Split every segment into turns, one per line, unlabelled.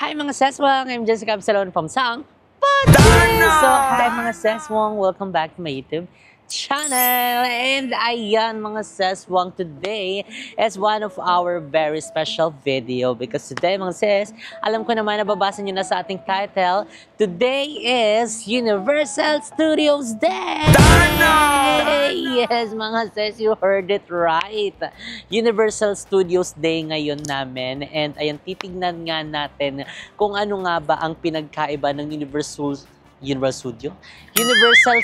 Hi mga Seswang! I'm Jessica Absalon from Sang Podcast! So, hi mga Seswang! Welcome back to my YouTube channel! And ayan mga Seswang, today is one of our very special video because today mga Ses, alam ko naman nababasa nyo na sa ating title, today is Universal Studios Day! Yes mga Ses, you heard it right! Universal Studios Day ngayon namin, and ayan, titignan nga natin kung ano nga ba ang pinagkaiba ng Universal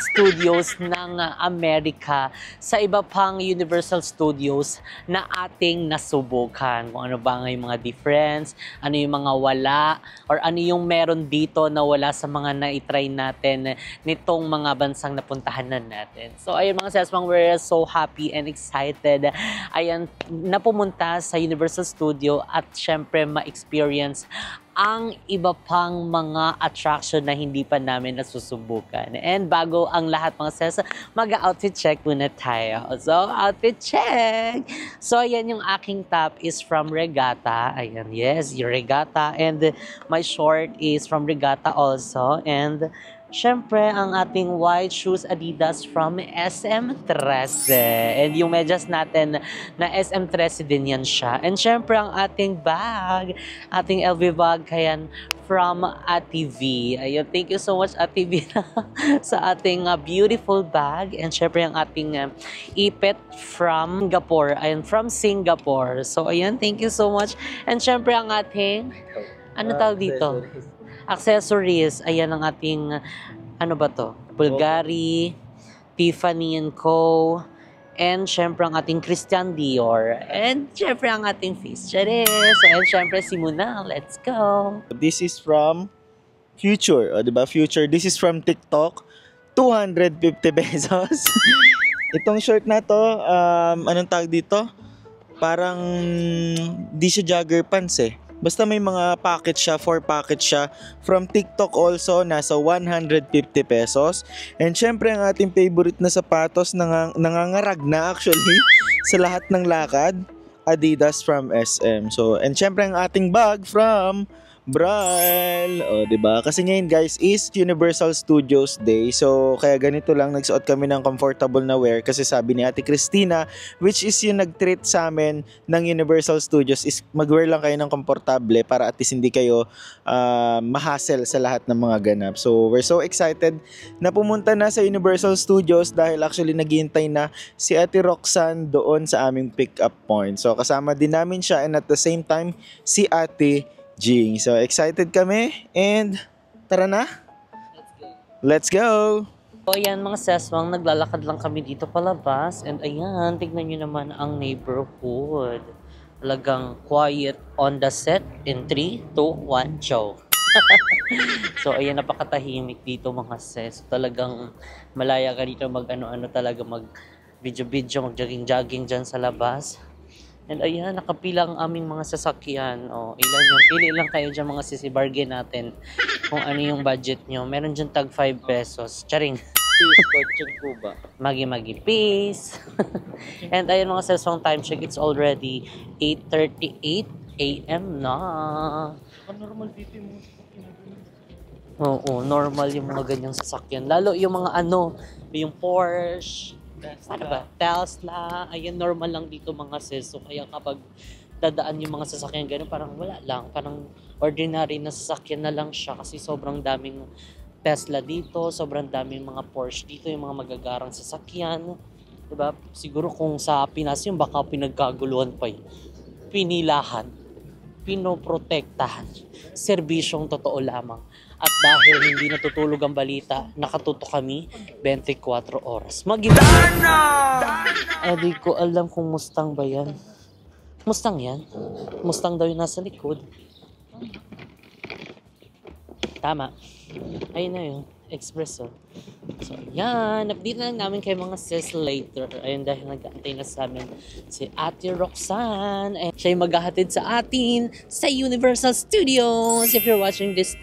Studios ng Amerika sa iba pang Universal Studios na ating nasubukan. Kung ano ba nga yung mga difference, ano yung mga wala, or ano yung meron dito na wala sa mga na-try natin nitong mga bansang napuntahan na natin. So ayun mga Seswang, we're so happy and excited. Ayan, napumunta sa Universal Studio at syempre ma-experience ang iba pang mga attraction na hindi pa namin nasusubukan. And bago ang lahat mga Ses, mag-outfit check muna tayo. So, outfit check! So, ayan yung aking top is from Regatta. Ayan, yes, yung Regatta. And my short is from Regatta also. And syempre, ang ating white shoes Adidas from SM13. And yung medyas natin na SM13 din yan siya. And syempre, ang ating bag, ating LV bag, kaya from Ate V. Ayun, thank you so much Ate V sa ating beautiful bag. And syempre, ang ating ipit from Singapore. Ayun, from Singapore. So, ayun, thank you so much. And syempre, ang ating, ano tawag dito? Accessories. Ayan ang ating, ano ba to? Bulgari, Tiffany & Co. And syempre ang ating Christian Dior. And syempre ang ating Face Charis. And syempre si Muna. Let's go!
This is from Future. O, diba? Future. This is from TikTok. 250 pesos. Itong shirt na to, anong tawag dito? Parang di siya jogger pants eh. Basta may mga packet siya, 4 packet siya. From TikTok also, nasa 150 pesos. And syempre, ang ating favorite na sapatos, nangangarag na actually sa lahat ng lakad, Adidas from SM. So, and syempre, ang ating bag from Braille. O, diba? Kasi ngayon guys is Universal Studios Day. So, kaya ganito lang, nagsuot kami ng comfortable na wear. Kasi sabi ni Ate Christina, which is yung nag-treat sa amin ng Universal Studios, is mag-wear lang kayo ng komportable para at least hindi kayo ma-hassle sa lahat ng mga ganap. So, we're so excited na pumunta na sa Universal Studios dahil actually naghihintay na si Ate Roxanne doon sa aming pick-up point. So, kasama din namin siya, and at the same time, si Ate Jing. So, excited kami, and tara na! Let's go!
So, ayan mga Seswang, naglalakad lang kami dito palabas. And ayan, tignan nyo naman ang neighborhood. Talagang quiet on the set in 3, 2, 1, show. So, ayan, napakatahimik dito mga Ses. Talagang malaya ka dito mag-ano-ano talaga, mag-video-video, mag-jogging-jogging dyan sa labas. And ayan, nakapila ang aming mga sasakyan. O, ilan yung pili lang kayo dyan mga sisibargain natin kung ano yung budget nyo. Meron dyan tag 5 pesos. Charing. Magi-magi peace. And ayan mga Seswang, time check. It's already 8:38 AM na.
Normal dito mo.
Oo, normal yung mga ganyang sasakyan. Lalo yung mga ano, yung Porsche, ano ba? Tesla, ayan, normal lang dito mga Sis. So, kaya kapag dadaan yung mga sasakyan gano'n, parang wala lang. Parang ordinary na sasakyan na lang siya kasi sobrang daming Tesla dito, sobrang daming mga Porsche dito, yung mga magagarang sasakyan. Diba? Siguro kung sa Pinas yung baka pinagkaguluhan pa yun. Pinilahan, pinoprotektahan, serbisyong totoo lamang. At dahil hindi natutulog ang balita, nakatuto kami 24 oras. Di ko alam kung Mustang ba yan. Mustang yan? Mustang daw yung nasa likod. Tama. Ayun na yun. Expresso. So, yan. Update na lang namin kay mga Sis later. Ayun, dahil nag-aantay na sa amin si Ate Roxanne. And siya yung maghahatid sa atin sa Universal Studios. If you're watching this,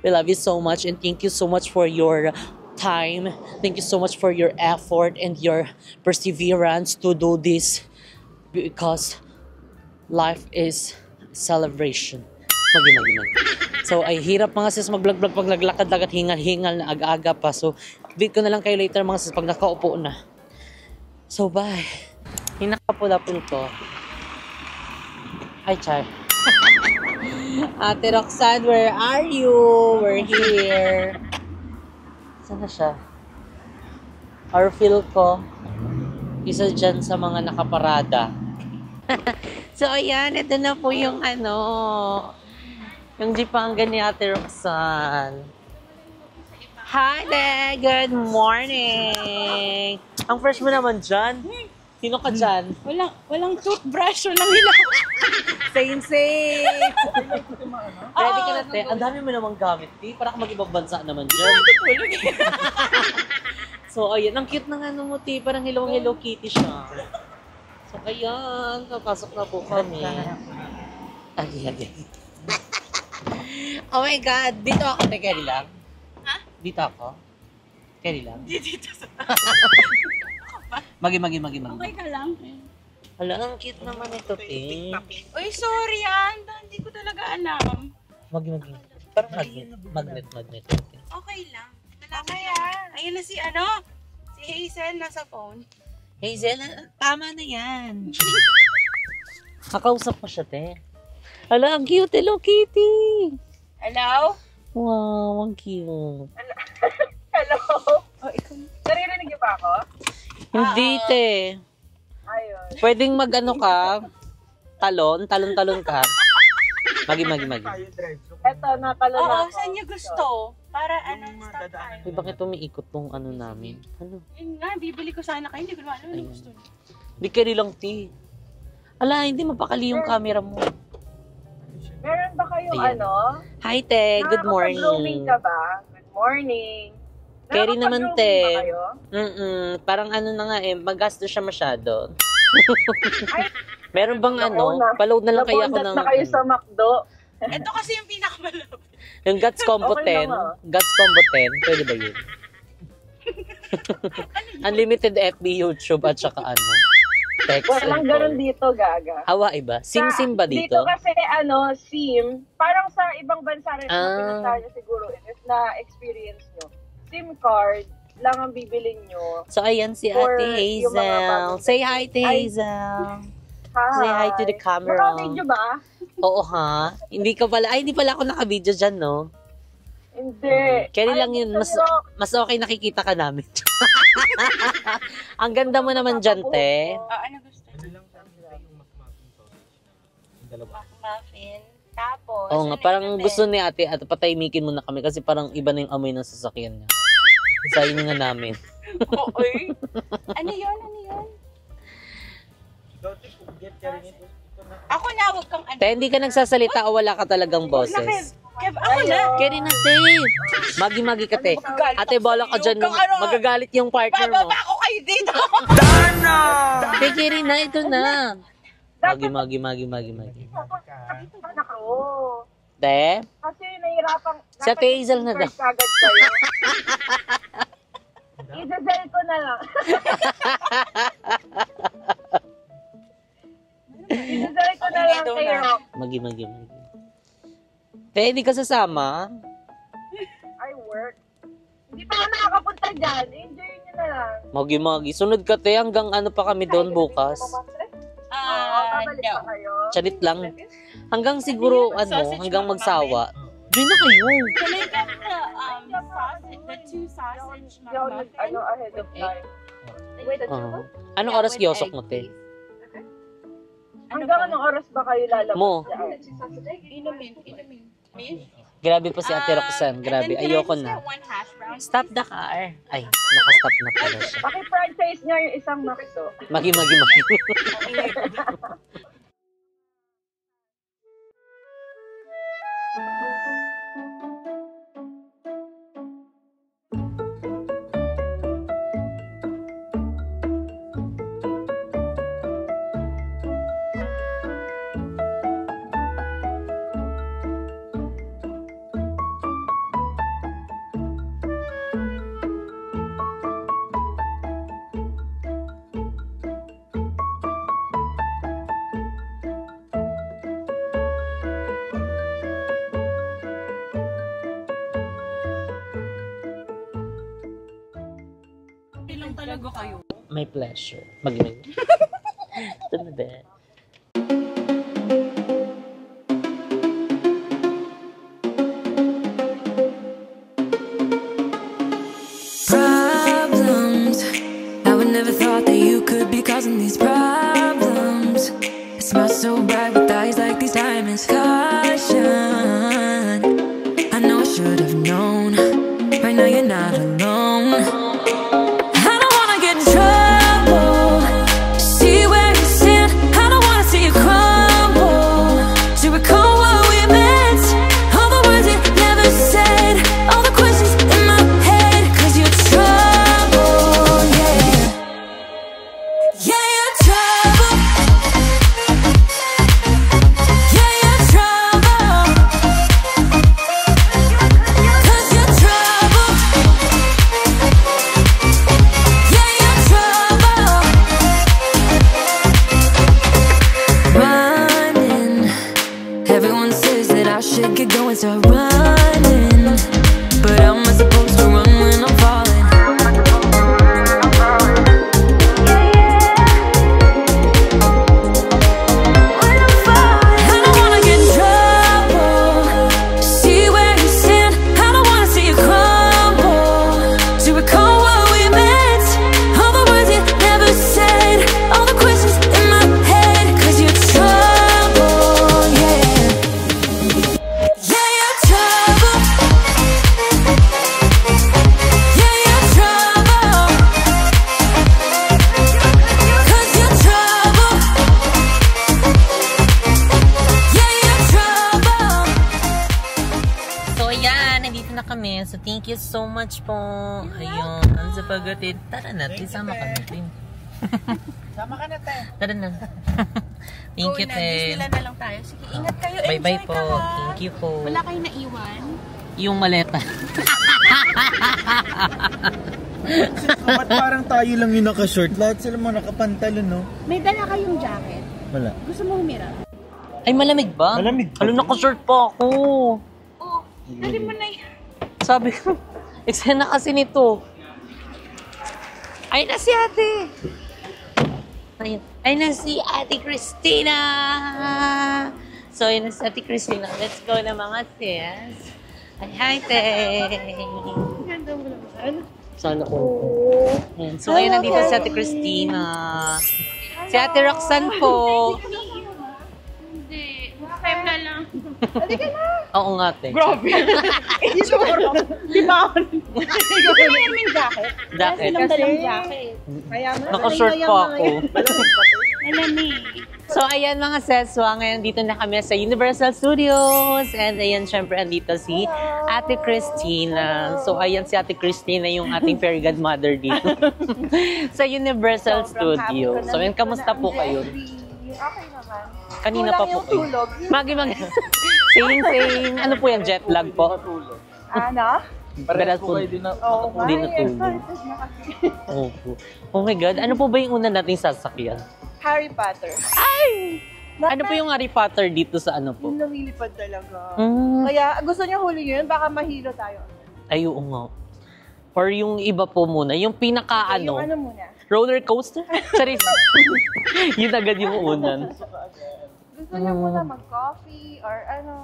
we love you so much. And thank you so much for your time. Thank you so much for your effort and your perseverance to do this. Because life is celebration. Magi. So, ay hirap mga sis mag-vlog-vlog pag naglakad-lakad, hingal-hingal na aga-aga pa. So, video ko na lang kayo later mga sis pag nakaupo na. So, bye. Hinakapula-pul ko. Hi, Char. Ate Roxanne, where are you? We're here. Saan na siya? Or feel ko, isa dyan sa mga nakaparada. So, ayan, ito na po yung yung jeepangan ni Ate Roxanne. Hi there! Good morning! Ang fresh mo naman dyan. Sino ka dyan?
Walang toothbrush, walang hilaw.
Same. Ready ka na, te? Ang dami mo namang gamit, te. Para ka mag-ibang bansa naman dyan. So, ayan. Ang cute ng mo, te. Parang Hello Kitty siya. So, ayan. Kapasok na po kami. Ayan. Oh my God. Dito ako, te. Carry lang.
Ha?
Dito ako. Carry lang.
Dito sa...
Magi.
Okay ka lang.
Hala, ang cute naman ito, te.
Uy, sorry hindi ko talaga alam.
Magi. Parang magnet.
Okay lang. Okay Ayun na si Hazel nasa phone.
Hazel, tama na yan. Kakausap mo siya, te. Hala, ang cute, Hello Kitty.
Hello?
Wow, ang cute.
Hello? Oh, ikaw. Naririnig niyo ba ako?
Hindi, te.
Ayun.
Pwedeng ka, talon ka. Magi.
Eto, natalon na ako. Oo, saan niyo gusto? Para stop tayo.
Uy, bakit umiikot tong namin? Ano?
Yun nga, bibili ko sana kayo. Hindi ko naman alam gusto niyo.
Hindi carry lang, te. Ala, hindi mapakali yung camera mo.
Meron ba kayong
Ayan. Hi, te. Good morning.
Nakakapag-roaming ka ba? Good morning.
Carry naman, te.
Nakakapag-roaming ba kayo?
Parang na nga magastos siya masyado.
Ay,
Meron bang
naku,
paload na lang kaya ako
nabondat
ng...
na kayo sa McDo. Ito kasi yung pinakamalapit.
Yung Guts Combo
Okay
10.
lang, ah.
Guts Combo 10. Pwede ba yun? Unlimited FB, YouTube, at saka text
Walang
and
ganun
call.
dito, Gaga.
Hawaii ba? Sim ba dito?
Dito kasi SIM, parang sa ibang bansa rin, pinuntahan nyo siguro, if na-experience nyo, SIM card lang ang bibilin nyo.
So, ayan si
For
Ate
yung mga
Hazel.
bagong-
Say hi to
Ay.
Hazel.
Hi!
Say hi to the camera.
Naka-video ba?
Oo ha? Hindi pala ako naka-video dyan, no?
Hindi.
Carry
Ay,
lang yun.
gusto nyo-
Mas okay nakikita ka namin. Ang ganda mo naman dyan, te.
ano gusto nyo? Muffin. Tapos,
Oo nga, parang gusto ni ate at patahimikin mo na kami kasi parang iba na yung amoy ng sasakyan niya. Sayin nga namin.
Oy. Ano yun? Ako na, wag kang
Te, hindi ka nagsasalita o wala ka talagang boses.
Kev, ako na.
Carry na, te. Magi ka, te. Ate, bola ka dyan. Magagalit yung partner mo.
Bababa ako kayo dito.
Te, carry na. Ito na. Magi.
Nako.
Te,
Kasi nahihirapan.
Si Ate Hazel na daw.
Kagad kayo. I-gel ko na lang. I-gel ko na lang kayo.
magi. Te, hindi ka sasama?
I work. Hindi pa ako nakakapunta dyan. Enjoy nyo na lang.
Magi. Sunod ka, te. Hanggang pa kami doon bukas.
Babalik pa kayo.
Chalit lang. Hanggang siguro, hanggang magsawa. Diyan na kayo.
Can I get the two sausage
Hindi ako nag, ahead of time. Wait,
Anong oras kiyosok mo, te?
hanggang anong oras ba kayo lalabas?
Mo.
Inumin. Beef?
Grabe po si Ate Roxanne. Grabe. Ayoko na.
One hash brown.
Stop the car. Ay, nakastop na pala siya.
Paki-franchise niya yung isang McDo.
Magi.
lang talaga kayo.
My pleasure. Mag-ring. Ito na ba?
Problems. I would never thought that you could be causing these problems. It smells so bright with eyes like these diamonds. Caution. I know I should have known. Right now you're not alone. I don't wanna get in trouble. See where you stand. I don't wanna see you crumble. To recall what we meant. All the words you never said. All the questions in my head. 'Cause you're trouble, yeah. Yeah, you're trouble. Yeah, you're trouble. 'Cause you're trouble. Yeah, you're trouble. Running. Everyone says that I should get going, start running. But how am I supposed to run when I'm falling? I don't wanna get in trouble. See where you stand. I don't wanna see you crumble. To recall what we meant. All the words you never said. All the questions in my head. 'Cause you're trouble, yeah. Yeah, you're trouble. Yeah, you're trouble. 'Cause you're trouble. Yeah, you're trouble.
So, ayan. Nandito na kami. So, thank you so much po. Ayun. Sa pagdating. Tara na. Isama kami.
Sama ka na, te.
Tara na. Thank you, te.
Disneyland na lang tayo. Sige, ingat kayo.
Bye-bye
Enjoy
po.
ka, ha?
Thank you po.
Wala kayong naiwan?
Yung maleta.
Ba't parang tayo lang yung naka-short? Lahat sila mga nakapantalon, no?
May dala kayong jacket.
Wala.
Gusto mo humirap?
Ay, malamig ba?
Malamig pa.
Alam, naka-short pa ako.
Oo. Dali mo na yan.
Sabi ko, eksena kasi nito. Ay na si ate. Ay na si ate Christina. So, yun na si ate Christina. Let's go na mga sis. Ay, hi, te.
Ganda mo naman.
Sana ko. Ayan. So, ayun, nandito si ate Christina. Si ate Roxanne po.
Hindi. Time na lang.
Oo nga, te.
Grabe. Di ba ako?
Gusto mo yan yung jacket?
Jacket.
Silang dalang jacket.
Kaya
Naka-short pa ako.
Malamig.
So, ayan mga seswa, ngayon dito na kami sa Universal Studios. And ayan, syempre, andito si Ate Christina. So, ayan si Ate Christina, yung ating fairy godmother dito. sa Universal Studios. So, ayan, kamusta po kayo?
Okay naman.
Kanina pa po
Kulang yung
kayo.
tulog.
Mag. Same. Ano po yan? Jet lag po?
Ano?
Parehas po kayo
Oo,
Hindi natulog.
excited na kasi.
Opo. Oh my God, ano po ba yung una nating sasakyan?
Harry Potter.
Ano po yung Harry Potter dito sa ano po?
Yung lumilipad talaga.
Mm.
Kaya gusto niya huli yun, baka mahilo tayo.
Ay, oo nga. Or yung iba po muna, yung pinaka
Yung ano muna.
roller coaster? Charis. Yun agad yung unan.
Gusto niya muna mag-coffee or ano.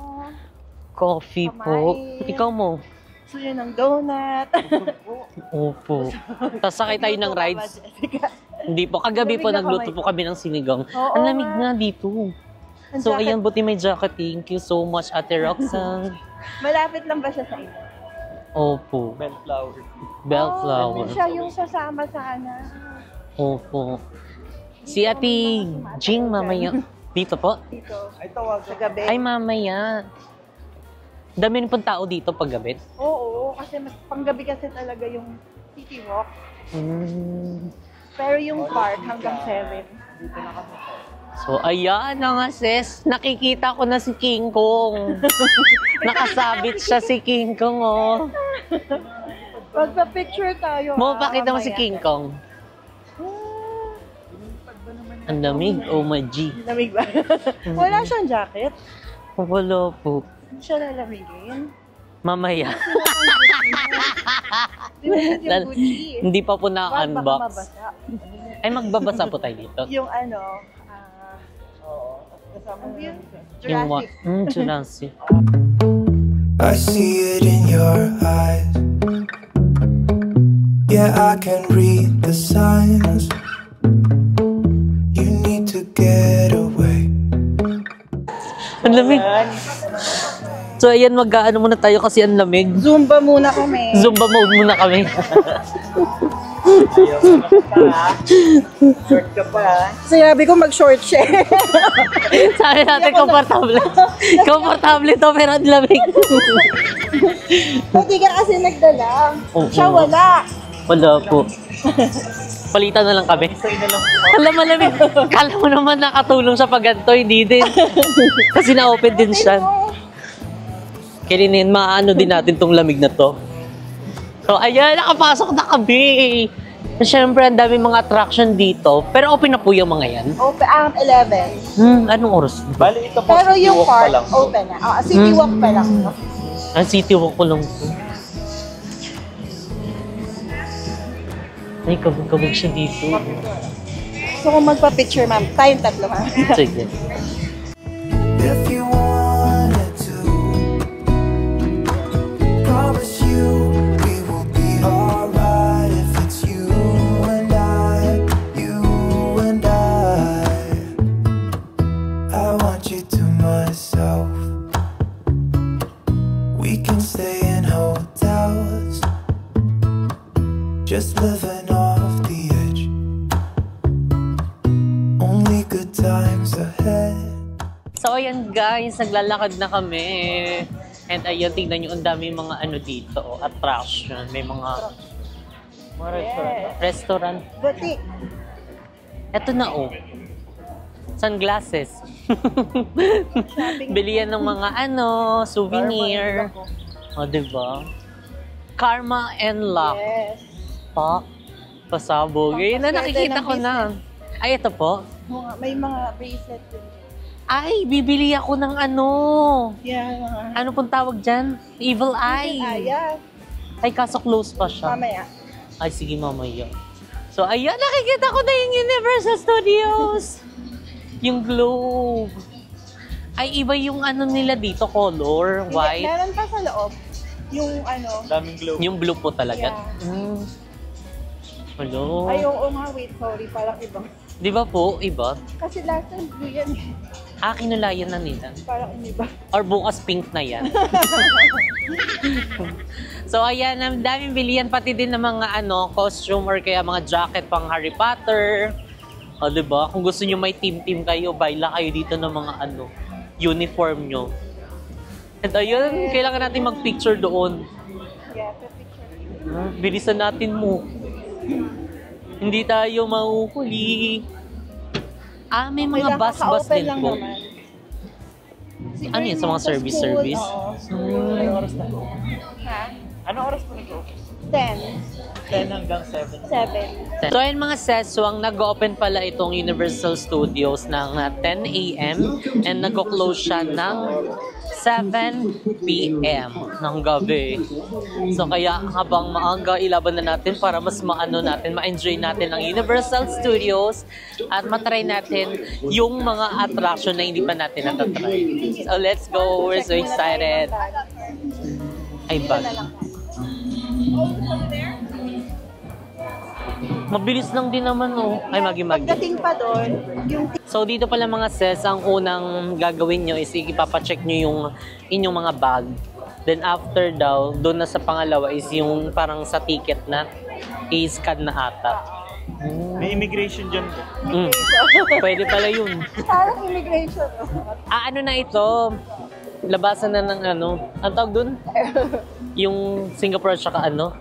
Coffee po.
Kumain.
Ikaw mo.
Gusto niya ng donut.
Opo. Tapos sakay tayo ng rides. Hindi po. Kagabi po, nagluto po kami ng sinigang.
Oo
Ang lamig
nga.
na dito.
Ang
So,
jacket.
ayan, buti may jacket. Thank you so much, Ate Roxanne.
Malapit lang ba siya sa inyo?
Opo. Bellflower.
Siya yung sasama sa ano.
Opo. Si Ate Jing, mamaya. Dito po?
Dito. Sa gabi.
Ay, mamaya. Dami rin pong tao dito pag gabi.
Oo, kasi mas panggabi kasi talaga yung city walk.
Mm.
Pero yung park hanggang 7.
So, ayan na nga, sis. Nakikita ko na si King Kong. Nakasabit siya si King Kong, oh.
Magpa-picture tayo.
Mo, pakita mo si
mamaya.
King Kong. Ang lamig, oh my G.
Lamig ba? Wala siyang jacket.
Wala po.
Hindi siya lalamigin.
Mamaya.
Yung Gucci.
Hindi pa po
Baka
na-unbox.
mabasa.
Ay, magbabasa po tayo dito.
Yung ano, kasama mo yun?
Yung
Jurassic.
Jurassic.
I see it in your eyes. Yeah, I can read the signs. You need to get away.
Ang lamig. So, ayan, mag-ano muna tayo kasi ang lamig.
Zumba muna kami.
Zumba mode muna kami.
Short ka pa.
Sinabi ko mag-short siya.
Sabi natin, komportable. Komportable to, pero ang lamig.
Hindi ka kasi nagdala.
Oo.
Siya wala.
Wala po. Palitan na lang kami. Alam, malamig. Kala mo naman nakatulong sa pagganto, hindi din. Kasi na-open din siya. Kaya maano din natin tong lamig na to. So, ayan, nakapasok na kami. Siyempre, ang daming mga attraction dito. Pero open na po yung mga yan.
Open, 11.
Anong oras?
Bali, ito po,
Pero
city
yung
walk pa
park,
lang.
open na. City walk pa lang. No?
Ang city walk ko lang po. Ay, kabog-kabog siya dito.
So kung magpa-picture, ma'am, tayong tatlo, ma'am.
Sige.
If you wanted to, promise you we will be alright. If it's you and I, I want you to myself. We can stay in hotels, just living off the edge. Only good times ahead.
So, ayan guys, naglalakad na kami. And ayun, tingnan nyo, ang dami mga ano dito, attraction. May mga restaurant.
Boutique.
Eto na oh. Sunglasses. Bilihan ng mga ano, souvenir. O, diba? Karma and Luck.
Yes.
Pa. Pasabog. Ayun na, nakikita ko na. Ay, ito po.
May mga bracelet din.
Ay, bibili ako ng ano.
Yeah, mga...
Ano pong tawag dyan? Evil Eye.
yeah.
Ay, kaso close pa siya.
Mamaya.
Ay, sige mamaya. So, ayan, nakikita ko na yung Universal Studios. Yung globe. Ay, iba yung ano nila dito, color, white.
Meron pa sa loob. Yung ano.
Daming globe.
Yung blue po talaga.
Yeah.
Hello.
Ay, oo nga, wait, sorry. Parang ibang.
Di ba po, iba?
Kasi last time blue yan.
Kinulayan na nila.
Parang iba.
Or bukas pink na yan. So, ayan, ang daming bilihan pati din ng mga ano, costume or kaya mga jacket pang Harry Potter. O, diba? Kung gusto nyo may team-team kayo, baila kayo dito ng mga ano, uniform nyo. At ayun, kailangan natin mag-picture doon.
Yeah, picture.
Bilisan natin mo. Hindi tayo mahuhuli. May mga bus-bus din po. Ano yun, sa mga service-service?
Anong oras na po?
Ha?
Anong oras po nito?
10.
10 hanggang 7.
7.
So ayun mga seswang, nag-open pala itong Universal Studios ng 10 a.m. and nag-close siya ng 7 p.m. ng gabi. So kaya habang maaga, ilaban na natin para mas maano natin, ma-enjoy natin ang Universal Studios at matry natin yung mga attraction na hindi pa natin natatry. So let's go, we're so excited. Ay, bag. Mabilis lang din naman, oh. Ay, magi-magi.
Pagdating pa doon, yung
So, dito pala mga sis, ang unang gagawin nyo is ipapacheck nyo yung inyong mga bag. Then after daw, doon na sa pangalawa is yung parang sa ticket na i-scan na ata.
May immigration dyan po.
Pwede pala yun.
parang immigration.
Ano na ito? Labasan na ng ano? Ang tawag dun? Yung Singapore at saka ano?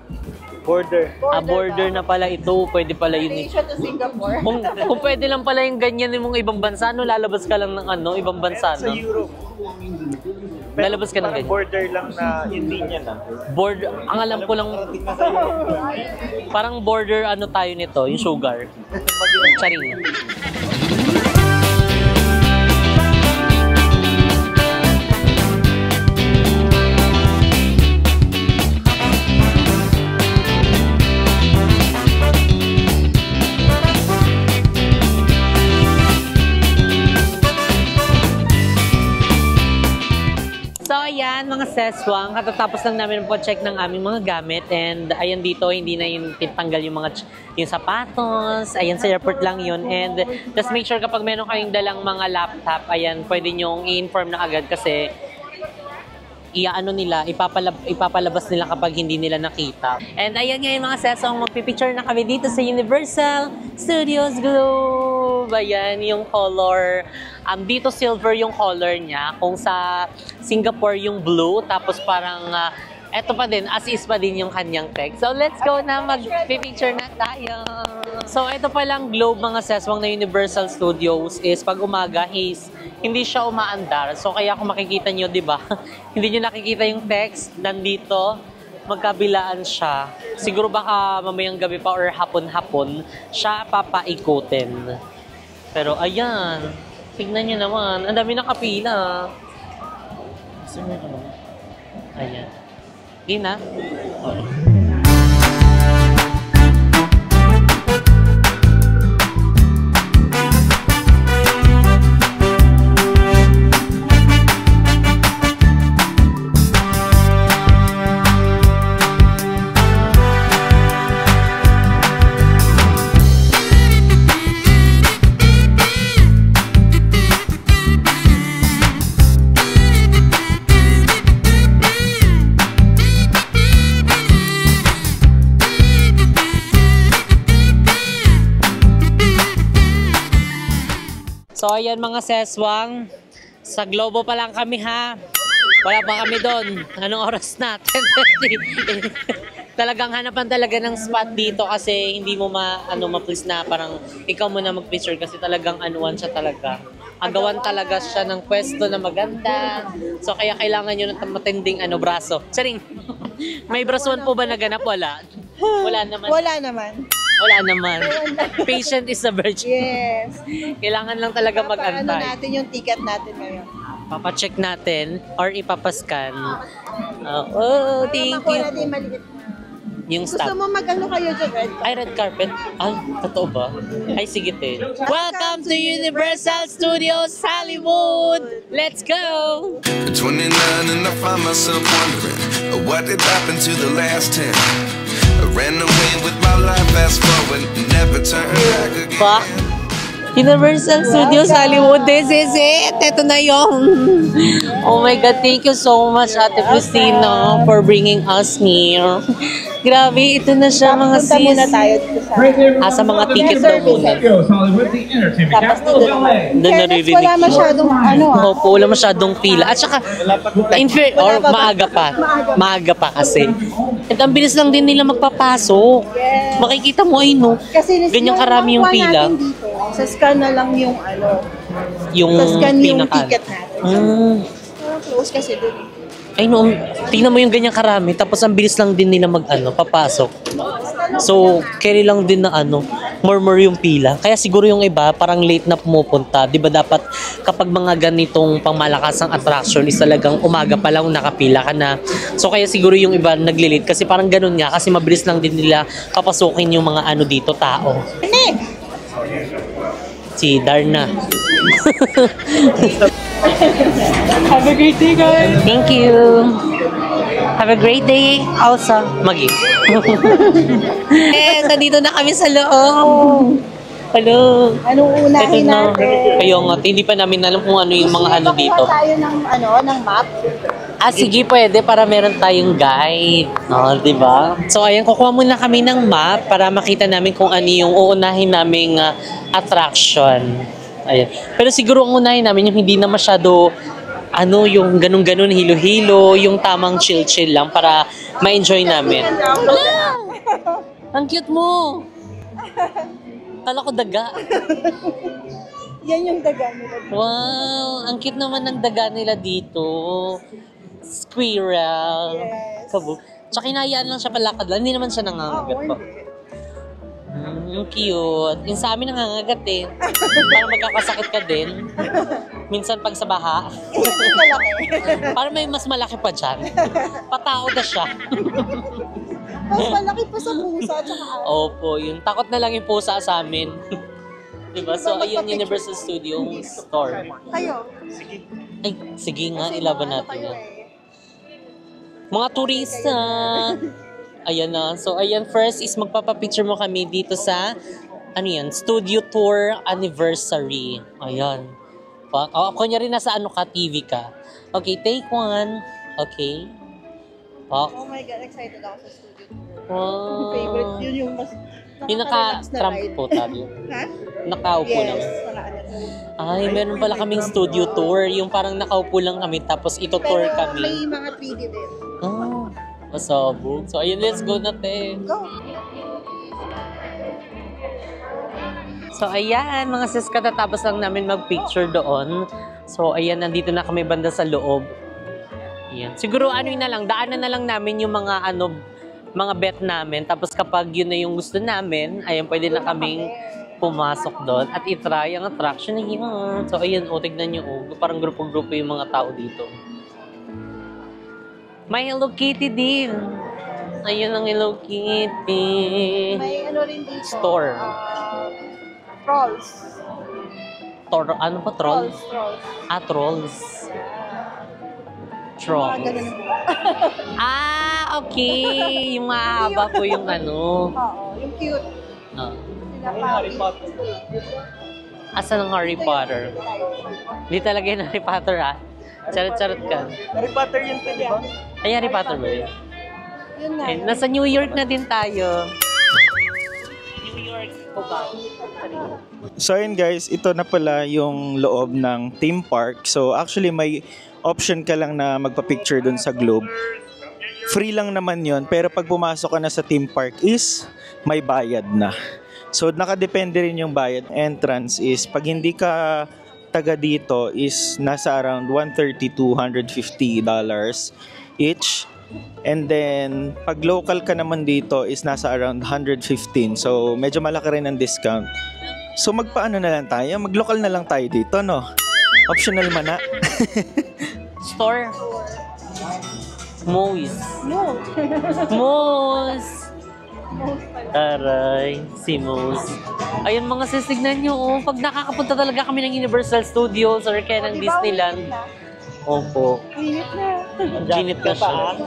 Border.
Border na pala ito. Pwede pala yun.
Immigration to Singapore.
Kung pwede lang pala yung ganyan yung mga ibang bansa, no? Lalabas ka lang ng ano, ibang bansa,
Sa
no?
Europe.
Lalabas ka ng
Parang
ganyan.
border lang na hindi niya na.
Border, ang alam ko lang, parang border ano tayo nito, yung sugar. Charing. seswang, katatapos lang namin po check ng aming mga gamit and ayan dito, hindi na yung titanggal yung mga yung sapatos, ayan sa airport lang yun and just make sure kapag meron kayong dalang mga laptop, ayan, pwede nyong i-inform na agad kasi ipapalabas nila kapag hindi nila nakita. And ayan nga yung mga sesong, magpipicture na kami dito sa Universal Studios Globe. Ayan yung color. Dito silver yung color niya. Kung sa Singapore yung blue, tapos parang eto pa din, as is pa din yung kanyang text. So let's go na, magpipicture na tayo. So ito pa lang globe mga seswang na Universal Studios is pag umaga hindi siya umaandar. So kaya kung makikita nyo, di ba? Hindi nyo nakikita yung text, nandito, magkabilaan siya. Siguro baka mamayang gabi pa or hapon-hapon, siya papaikutin. Pero ayan, tignan nyo naman, ang dami nakapila. Ayan. Ina? So ayan mga seswang, sa Globo pa lang kami ha. Wala pa kami doon. Anong oras na? 10:30. Talagang hanapan talaga ng spot dito kasi hindi mo ma-please na parang ikaw muna mag-picture kasi talagang anuan siya talaga. Agawan talaga siya ng pwesto na maganda. So kaya kailangan nyo ng matinding braso. Charing! May brasuan po ba naganap? Wala. Wala naman.
Wala naman.
Wala naman. Patient is a virtue.
Yes.
Kailangan lang talaga mag-antay.
Paano natin yung ticket natin ngayon?
Papacheck natin or ipapascan. Oh, thank you.
Natin maliit.
Yung
Gusto
stop.
mo mag-ano kayo dyan, red?
Ay, red carpet? Ah, totoo ba? Ay, sige te. Welcome to Universal Studios Hollywood! Let's go!
At 29 and I find myself wondering what did happen to the last 10. I ran away with my life, fast forward, never turn back again.
Pa? Universal Studios Hollywood, this is it! Ito na yung... Oh my God, thank you so much Ate Christina for bringing us here. Grabe, ito na siya mga
Punta muna tayo dito sa...
sa mga ticket daw muna.
Tapos dito naman.
Doon naririnig
Wala masyadong
Opo, wala masyadong pila. At saka, maaga pa kasi. At ang bilis lang din nila magpapasok.
Yes.
Makikita mo ay no,
Kasi
ganyan karami yung pila.
Sa scan na lang yung
Yung
sa scan yung
pinaka.
ticket natin. Parang close kasi dun.
Ay no, tingnan mo yung ganyan karami, tapos ang bilis lang din nila papasok. So, carry lang din na more yung pila. Kaya siguro yung iba, parang late na pumupunta. Di ba dapat kapag mga ganitong pangmalakasang attraction is talagang umaga pa lang nakapila ka na. So, kaya siguro yung iba nagli-late kasi parang ganun nga, kasi mabilis lang din nila papasukin yung mga dito, tao. Si Darna. Have a great day, guys. Thank you. Have a great day also. Magi. Nandito na kami sa loob. Hello.
Anong unahin natin?
Kayo nga, hindi pa namin alam kung ano yung mga dito.
Gusto tayo ng map?
Sige, pwede para meron tayong guide. No, di ba? So, ayan, kukuha muna kami ng map para makita namin kung ano yung uunahin naming attraction. Ayan. Pero siguro ang unahin namin yung hindi na masyado yung ganun-ganun, hilo-hilo, yung tamang chill-chill lang para ma-enjoy namin. Ang cute mo! Kala ko daga.
Yan yung daga nila.
Wow! Ang cute naman ng daga nila dito. Squirrel.
Yes.
Tsaka hinayaan lang siya palakad lang. Hindi naman siya nangangagat pa. Cute. Yung sa amin nangangagat eh. Parang magkakasakit ka din. Minsan pag sa baha. Parang may mas malaki pa dyan. Patao na siya.
Mas malaki pa sa pusa.
Opo, yun. Takot na lang yung pusa sa amin. Diba? So, ayun Universal Studios store.
Kayo?
Ay, sige nga, ilaban natin yan. Mga turista. Ayan na. So, ayan, first is magpapapicture mo kami dito sa, ano yan, Studio Tour Anniversary. Ayan. Kunyari nasa ano ka, TV ka. Okay, take one. Okay.
Oh my God, excited ako sa studio tour.
Wow.
Favorite, yun yung mas
Yung naka-trump po tayo.
Ha?
Nakaupo lang.
Yes, naka-ano.
Ay, meron pala kaming studio tour. Yung parang nakaupo lang kami, tapos ito tour
Pero
kami.
may mga 3D din.
Ah, masabog. So, ayun, let's go na, te.
Go!
So, ayan, mga sis, katatapos lang namin mag-picture doon. So, ayan, nandito na kami banda sa loob. Ayan. Siguro, ano yun na lang, daanan na lang namin yung mga, mga bet namin. Tapos, kapag yun na yung gusto namin, ayan, pwede na kaming pumasok doon at itry ang attraction na yun. So, ayan, tignan nyo, parang grupo-grupo yung mga tao dito. May Hello Kitty din. Ayun ang Hello Kitty.
May ano rin dito.
Store.
Trolls.
Ano pa? Trolls?
Trolls.
Ah, trolls.
Mga
Trolls.
ganun po.
Okay. Yung mahaba po yung ano.
Oo, yung cute.
Ah.
Sila Harry Potter.
Asan ang Harry Potter? Hindi talaga yung Harry Potter, ha? Charot-charot ka.
Harry Potter yun pa, di ba?
Ay, Harry Potter ba yun?
Yun nga.
Eh, nasa New York na din tayo. New York po ba?
So ayun guys, ito na pala yung loob ng theme park. So actually may option ka lang na magpa-picture dun sa globe. Free lang naman yon, pero pag pumasok ka na sa theme park is may bayad na. So nakadepende rin yung bayad. Entrance is pag hindi ka taga dito is nasa around $130 to $150 each. And then, pag local ka naman dito is nasa around 115. So, medyo malaki rin ang discount. So, magpaano na lang tayo? Mag-local na lang tayo dito, no? Optional man na.
Store. Moose.
No.
Moose. Aray, si Moose. Ayun mga sis, tignan nyo, oh, pag nakakapunta talaga kami ng Universal Studios or kaya ng Disneyland. Opo.
Init na.
Ginit ka siya.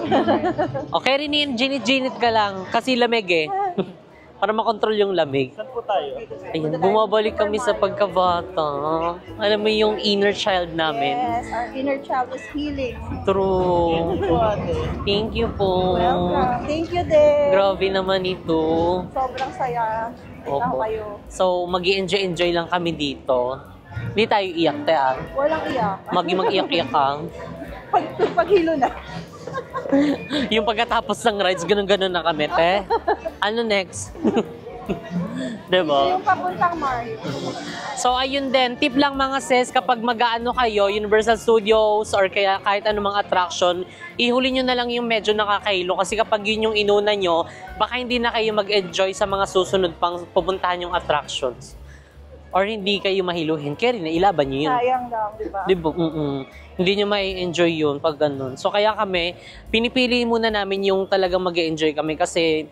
Okay rin yun, ginit ka lang. Kasi lamig eh. Para makontrol yung lamig.
Saan po tayo?
Ayun, bumabalik kami sa pagkabata. Alam mo yung inner child namin.
Yes, our inner child is healing.
True. Thank you po.
Welcome. Thank you din.
Grabe naman ito.
Sobrang saya. Ikaw
Opo.
kayo.
So, mag-i-enjoy lang kami dito. Hindi tayo iyak, te, ah.
Walang iyak.
Mag-iyak-iyak kang.
Paghilo na.
Yung pagkatapos ng rides, ganun-ganun na kami, te. Ano next? Diba?
Yung papuntang Mario.
So, ayun din. Tip lang mga sis, kapag mag-aano kayo, Universal Studios or kaya kahit anumang attraction, ihuli nyo na lang yung medyo nakakahilo. Kasi kapag yun yung inuna nyo, baka hindi na kayo mag-enjoy sa mga susunod pang pupuntahan yung attractions. Or hindi kayo mahiluhin. Kaya rin, ilaban nyo yun.
Sayang lang, di ba?
Diba? Hindi nyo mai-enjoy yun pag ganun. So, kaya kami, pinipili muna namin yung talagang mag-enjoy kami kasi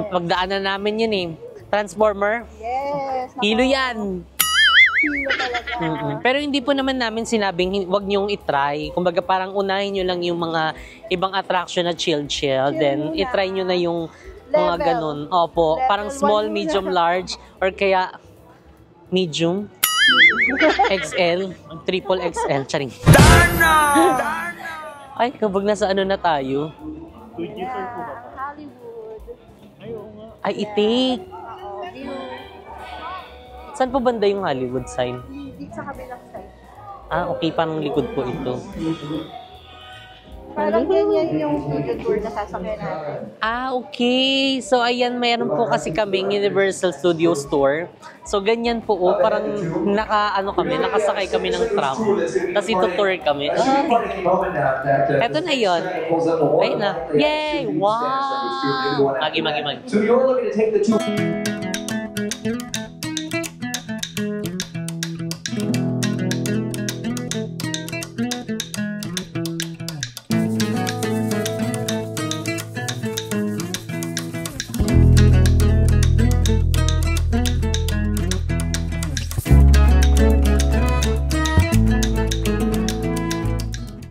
pagdaanan namin yun eh. Transformer,
Yes.
hilo yan.
Hilo talaga.
Pero hindi po naman namin sinabing wag niyong itry. Kumbaga parang unahin nyo lang yung mga ibang attraction na chill-chill. Then
muna.
itry nyo na yung mga
Level.
ganun. Opo,
Level
parang small,
one muna.
medium, large, or kaya medium, XL, triple XL, charing. Ay, kabag nasa ano na tayo?
Yeah, Hollywood.
Ay, itik.
Oo, view.
Saan po banda yung Hollywood sign?
Dito sa kabilang side.
Ah, okay, parang likod po ito.
Parang ganyan yung studio tour na sasakyan natin.
Ah, okay. So, ayan, mayroon po kasi kaming Universal Studios tour. So, ganyan po, oh, parang nakasakay kami ng tram. Tapos ito tour kami. Eto na yun. Ayun na. Yay! Wow! Magi.
So you're looking to take the two.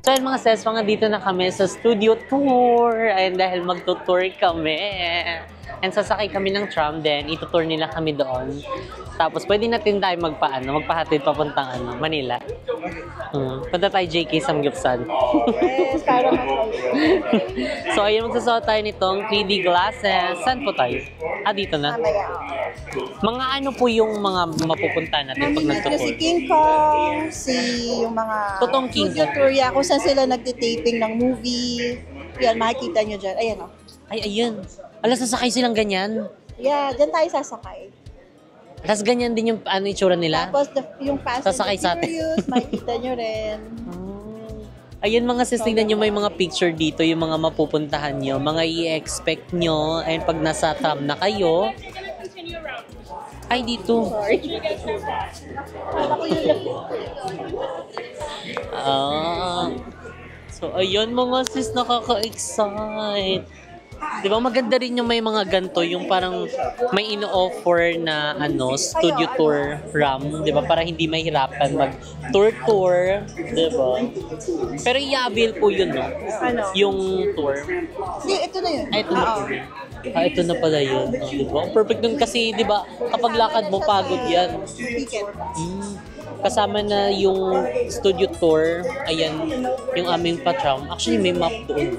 So, ayan mga sis, mga dito na kami sa studio tour. Ayan, dahil magtutour kami. And sasakay kami ng tram, then itutour nila kami doon. Tapos pwede natin tayo magpahatid papuntang Manila. Punta tayo JK Samgyupsal.
Yes, para
So ayun, magsasuot tayo nitong 3D glasses. Saan po tayo? Dito na. Mga ano po yung mga mapupunta natin pag
natin
nagtutour?
si King Kong, yung mga
Totoong King
studio
Kong.
tour, kung saan sila nagtitaping ng movie. Yan, makikita nyo dyan. Ayan o.
Ay, ayun. Alas, sasakay silang ganyan.
Yeah, dyan tayo sasakay.
Tapos ganyan din yung itsura nila.
Tapos yung Fast
Sasakay
and
sa
the
atin.
Furious, makikita nyo rin.
Ayun mga sis, tignan nyo may mga picture dito, yung mga mapupuntahan nyo, mga i-expect nyo, ayun pag nasa tram na kayo. Ay, dito. So, ayun mga sis, nakaka-excite. Di ba maganda rin yung may mga ganto, yung parang may ino-offer na studio tour RAM, di ba? Para hindi mahirapan mag-tour, di ba? Pero i-avail po yun, no?
Ano?
Yung tour.
Hindi, ito na yun.
Ay, ito na po. Ito na pala yun. Di ba? Perfect nun kasi, di ba, kapag lakad mo, pagod yan.
Ticket.
Kasama na yung studio tour. Ayan, yung aming patram. Actually, may map doon.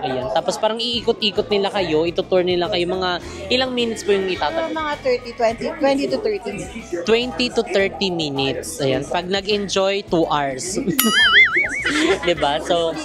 Ayan. Tapos parang iikot-ikot nila kayo, itutour nila kayo. Mga ilang minutes po yung itatag?
Mga 20 to 30 minutes.
20 to 30 minutes. Ayan. Pag nag-enjoy, 2 hours. Diba? So,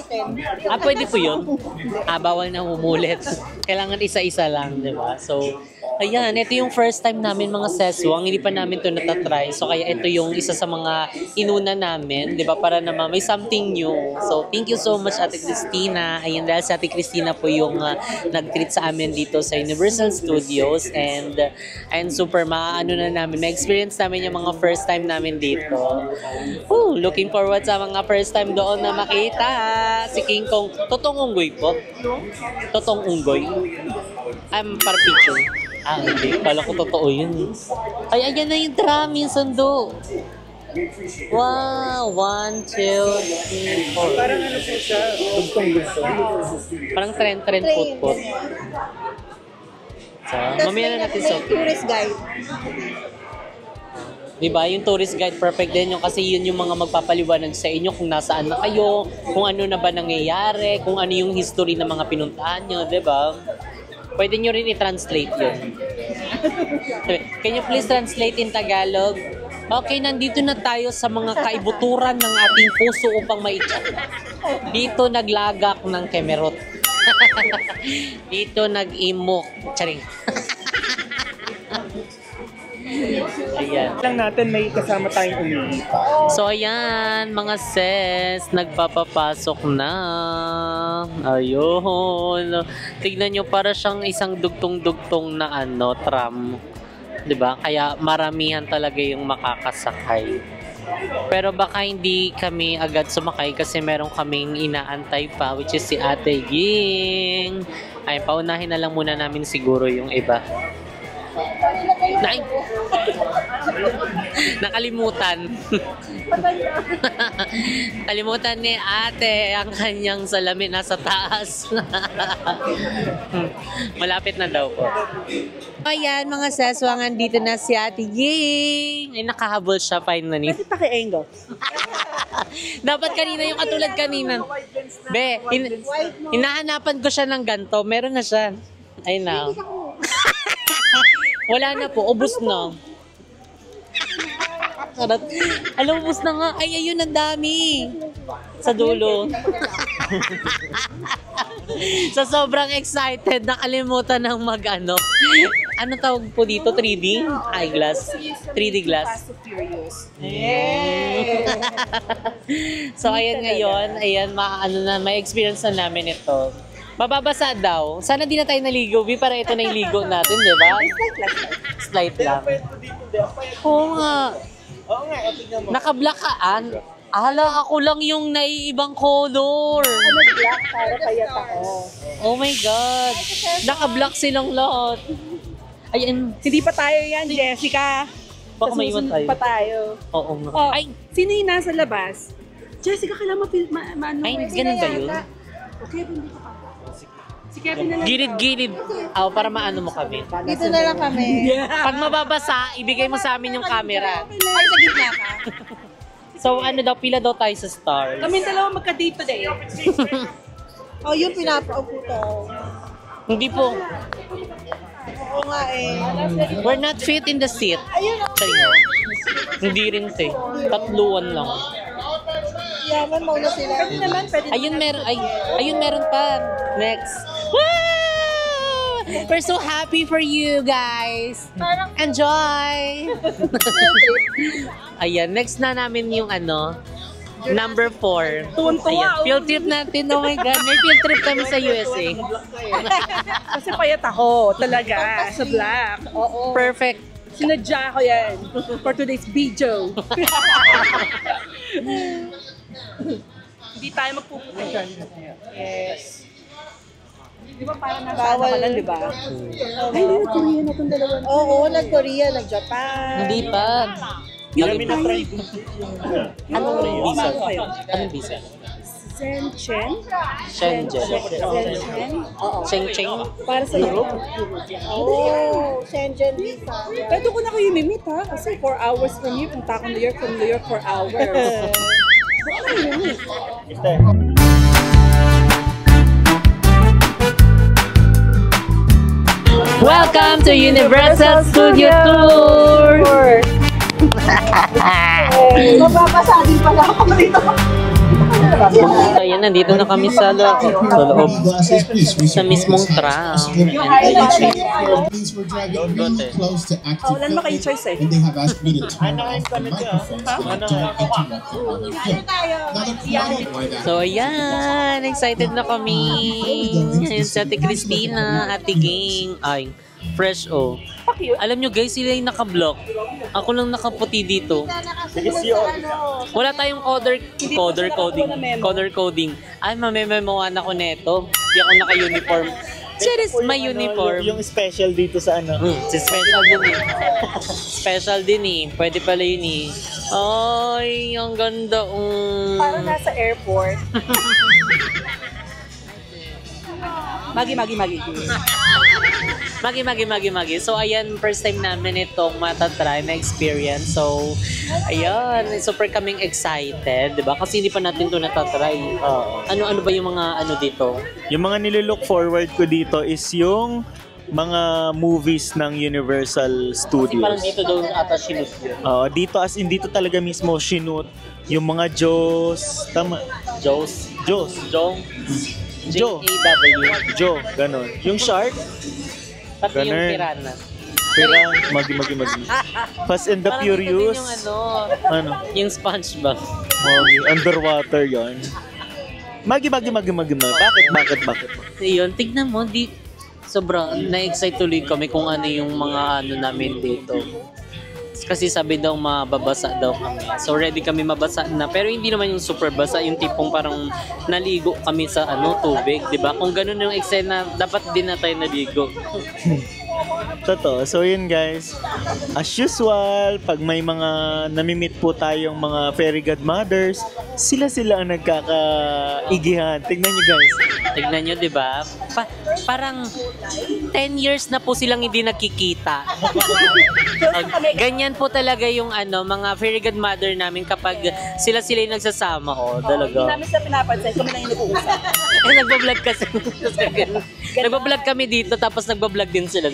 pwede po yun. Bawal na umulit. Kailangan isa-isa lang, diba? So, ayan, ito yung first time namin mga seswang, hindi pa namin to natatry. So kaya ito yung isa sa mga inuna namin, 'di ba? Para naman may something new. So thank you so much Ate Christina. Ayun, dahil si Ate Christina po yung nag-treat sa amin dito sa Universal Studios and super maano na namin, ma-experience namin yung mga first time namin dito. Looking forward sa mga first time doon na makita si King Kong. Totoong unggoy po. Totoong unggoy. Para picture. Hindi. Kala ko totoo yun. Ay, ayan na yung tram, yung sundo. Wow! 1, 2, 3, 4. Parang ano po siya? Parang trend-trend put-put. So, mamaya na natin
May tourist guide.
Diba? Yung tourist guide, perfect din yung kasi yun yung mga magpapaliwanag sa inyo kung nasaan na kayo, kung ano na ba nangyayari, kung ano yung history ng mga pinuntahan nyo, diba? Pwede nyo rin i-translate yun. Can you please translate in Tagalog? Okay, nandito na tayo sa mga kaibuturan ng ating puso upang maitsa. Dito naglagak ng kemerot. Dito nag-imok. Charing. Ayan.
Lang natin may kasama tayong umihi.
So ayan, mga sis, nagpapapasok na. Ayun. Tignan nyo, para siyang isang dugtong-dugtong na tram. 'Di ba? Kaya maramihan talaga yung makakasakay. Pero baka hindi kami agad sumakay kasi meron kaming inaantay pa, which is si Ate Ging. Ay, paunahin na lang muna namin siguro yung iba. Nakalimutan. Kalimutan ni ate ang kanyang salamin nasa taas. Malapit na daw po. Ayan mga seswangan, dito na si Ate Ging. Ay, nakahabol siya finally.
Kasi paki-angle.
Dapat kanina yung katulad kanina. Be, hinahanapan ko siya ng ganto. Meron na siya. Ay na. Wala na po, ubos na. Alam, ubos na nga. Ay, ayun, ang dami. Sa dulo. Sa sobrang excited, nakalimutan ng mag-ano. Ano tawag po dito? 3D? Eyeglass? 3D glass? So, ayan ngayon. Ayan, may experience na namin ito. Mababasa daw. Sana di na tayo naligo, para ito na yung ligo natin, di ba? Slight lang. Oo nga. Naka-blackaan. Ako lang yung naiibang color.
Black para payat ako.
Oh my God. Naka-black silang lahat. Ayan.
Hindi pa tayo yan, Jessica.
Baka maiwan tayo.
Pa tayo.
Oo nga.
Ay, sino yung nasa labas? Jessica, kailangan maano.
Ay, ganun ba yun?
Okay, hindi ko pa. Si Kevin na lang.
Gilid-gilid. Para maano mo kami.
Dito na lang kami.
Pag mababasa, ibigay mo sa amin yung camera.
Ay, sa gitna ka.
So ano daw, pila daw tayo sa stars.
Kami dalawa magka-date today.
Oh, yung pinapaupo to.
Hindi po.
Oo nga eh.
We're not fit in the seat.
Ayun o.
Sorry. Hindi rin te. Tatluan lang.
Yaman mo na sila.
Pwede naman, pwede
Ayun meron pa. Next. Woo! We're so happy for you guys. Enjoy. Ayan, next na namin yung number 4.
Tuwan-tuwa.
Ayan, field trip natin. Oh my God, may field trip kami sa USA.
Kasi payat ako talaga sa black. Oo.
Perfect.
Sinadya ko yan for today's video. Hindi tayo magpupunta dyan. Yes. Di ba parang nasa
Bawal.
ka lang, di ba? Ay, hindi Korea na itong dalawa.
Oo, nag-Korea, nag-Japan.
Hindi pa.
Yun tayo.
Anong visa?
Ano kayo?
Anong visa?
Shenzhen?
Shenzhen.
Shenzhen? Oo.
Cheng-cheng.
Para sa Europe.
Oh, Shenzhen visa.
Pwede ko na kayo mimit ha. Kasi 4 hours from you. Punta ako New York, from New York 4 hours. Baka kayo mimit.
Welcome to Universal Studio Tour!
Mapapasadin pala ako dito.
Ayan, nandito na kami sa loob. Sa mismong tram.
Wala naman kayo choice eh.
So ayan, excited na kami. Ayan si Ate Christina, Ate Ging. Ay, fresh oh. Alam nyo guys, sila yung naka-block. Ako lang nakaputi dito. Wala tayong color coding. Ay, mamememoan ako neto. Hindi ako naka-uniform. That is my uniform.
Yung special dito sa
Si special din eh. Special din eh. Pwede pala yun eh. Ay, ang ganda.
Parang nasa airport. Magi.
Magi. So, ayan, first time namin itong matatry na experience. So, ayan, super kaming excited, diba? Kasi hindi pa natin ito natatry. Ano ba yung mga dito?
Yung mga nililook forward ko dito is yung mga movies ng Universal
Kasi
Studios.
parang dito daw ata sinut yun.
Dito as in dito talaga mismo sinut yung mga Jaws, tama?
Jaws.
Jaws.
Joe. J-A-W.
Joe, ganon. Yung Shark,
Pati yung
Ganun.
piranha.
Pirang, magi. Fast and the
Parang
Furious.
ito din yung
Ano?
yung SpongeBob.
Magi, underwater yon. Magi. Bakit?
Yun, tignan mo, sobrang na-excite tuloy kami kung ano yung mga namin dito. Kasi sabi daw mababasa daw kami. So ready kami mabasa na. Pero hindi naman yung super basa, yung tipong parang naligo kami sa tubig, 'di ba? Kung ganun yung excite na dapat din na tayo naligo.
Totoo. So yun guys, as usual, pag may mga namimit po tayong mga fairy godmothers, sila ang nagkakaigihan. Tignan nyo guys.
Tignan nyo, di ba? Parang 10 years na po silang hindi nakikita. Ganyan po talaga yung mga fairy godmother namin kapag sila yung nagsasama.
Hindi
Talaga.
namin sila pinapansin. Kami lang yung nag-uusap.
Nagbablog kasi. Nagbablog kami dito tapos nagbablog din sila.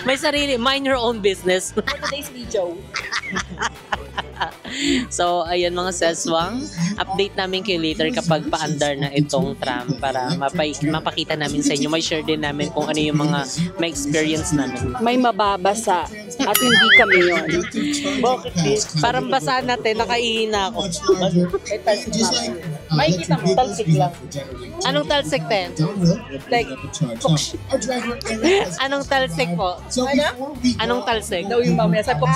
May sarili, mind your own business.
For today's video.
So, ayan mga seswang, update namin kayo later kapag paandar na itong tram para mapakita namin sa inyo. May share din namin kung ano yung mga may experience namin.
May mababasa at hindi kami yun.
Bakit
Parang basa natin, nakahihina ako.
May kita mo, talsik lang.
Anong talsik, Ten?
Like,
Anong talsik po? Anong talsik?
daw yung mamaya. Sabi ko,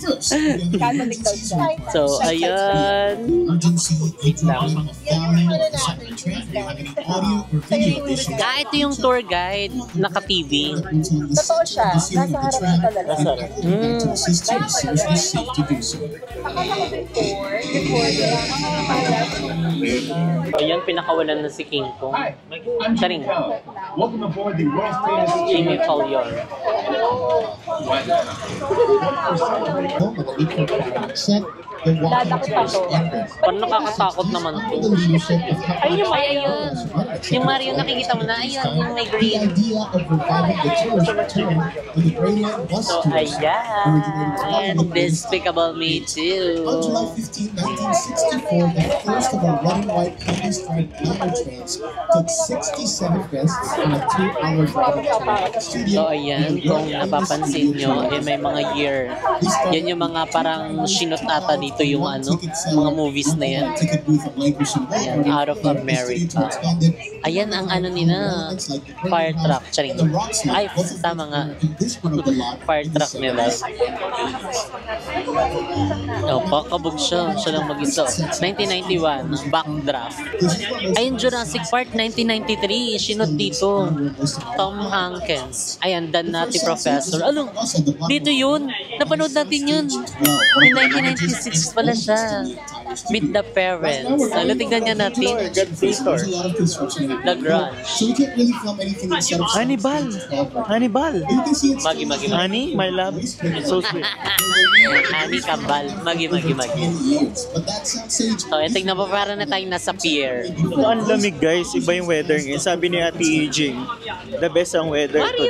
Catholic daw siya.
So, ayan. Wait lang. Ito yung tour guide. Naka-TV.
Totoo siya. Nasa harap na talaga.
Ayan, pinakawalan na si King Kong. Charing.
Welcome aboard the world's famous
Jamie Collier.
Dadakot pa to.
Parang nakakatakot naman to.
Ayun yung Mario.
Ayun. Yung Mario nakikita mo na. Ayun, yung may green. So, ayan. Despicable Me Too.
On July 15, 1964, the first of our red and white candy-striped glamour trains took 67 guests on a 2-hour drive to studio.
So, ayan. Kung napapansin nyo, may mga year. Yan yung mga parang sinot ata dito yung ano, mga movies na yan. Ayan, Out of America. Ayan ang ano nila, fire truck. Charing. Ay, tama nga. Fire truck nila. Oh, pakabog siya. Siya lang mag-isa. 1991, Backdraft. Ayun, Jurassic Park, 1993. Sinot dito. Tom Hankins. Ayan, Dan Nati Professor. Ano? Dito yun. Napanood natin yun. In 1996 pala siya. Meet the Parents. Ano, tignan niya natin. The Grunge.
Hannibal. Hannibal.
Magi.
Honey, my love. So sweet.
Honey Kambal. Magi. So, tignan mo, para na tayong nasa pier.
Ito ang lamig guys. Iba yung weather ngayon. Sabi ni Ate Jing, the best ang weather to.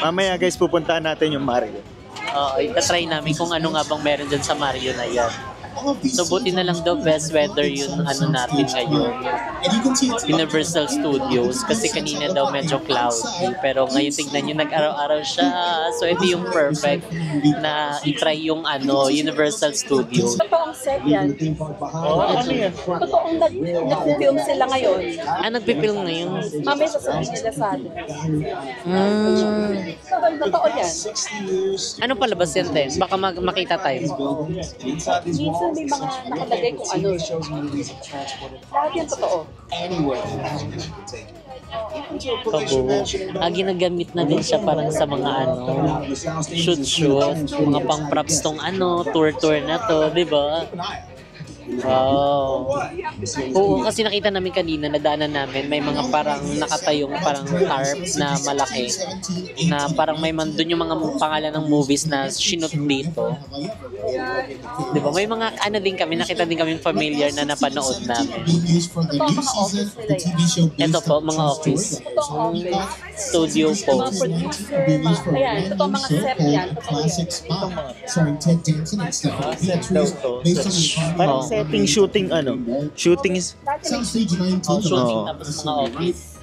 Mamaya guys, pupuntahan natin yung Mario.
Oo, itatry namin kung ano nga bang meron dyan sa Mario na yan. So, buti na lang daw best weather yun ano natin ngayon. Universal Studios. Kasi kanina daw medyo cloudy. Pero ngayon tignan nyo, nag-araw-araw siya. So, ito yung perfect na itry yung ano, Universal Studios.
Totoong set yan.
Ano yan?
Totoong nag-film sila ngayon.
Nagpipilm ngayon.
Mamaya sasabihin nila sa atin. Totoo yan.
Ano palabas yan, Te? Baka makita tayo.
Minsan may mga nakalagay kung ano. Lahat yan totoo.
Ginagamit na din siya parang sa mga ano, shoot, mga pang props tong ano, tour na to, di ba? Wow. Oo, kasi nakita namin kanina, nadaanan namin, may mga parang nakatayong parang tarp na malaki na parang may man doon yung mga pangalan ng movies na sinut dito. Diba? May mga ano din kami, nakita din kami familiar na napanood namin. Ito po, mga office. Studio po.
Ayan, totoo mga set yan.
Parang setting, shooting ano? Shooting is...
Shooting tapos mga office.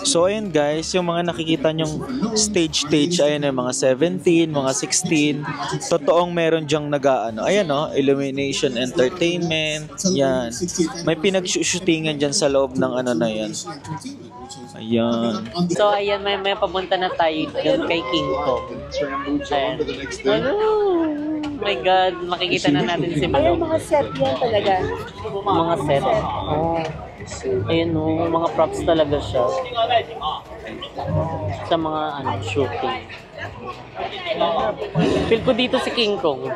So ayun guys, yung mga nakikita nyong stage, ayun yung mga 17, mga 16, totoong meron dyang nag-ano, ayan o, Illumination Entertainment, yan. May pinag-shootingan dyan sa loob ng ano na yan. Ayan.
So ayan, may papunta na tayo doon kay King Kong. Ayan. Oh my God, makikita na natin si
Ayan,
Balong.
mga set yan talaga.
Mga set. Oh. Ayun o, mga props talaga siya. Sa mga ano, shooting. Feel ko dito si King Kong.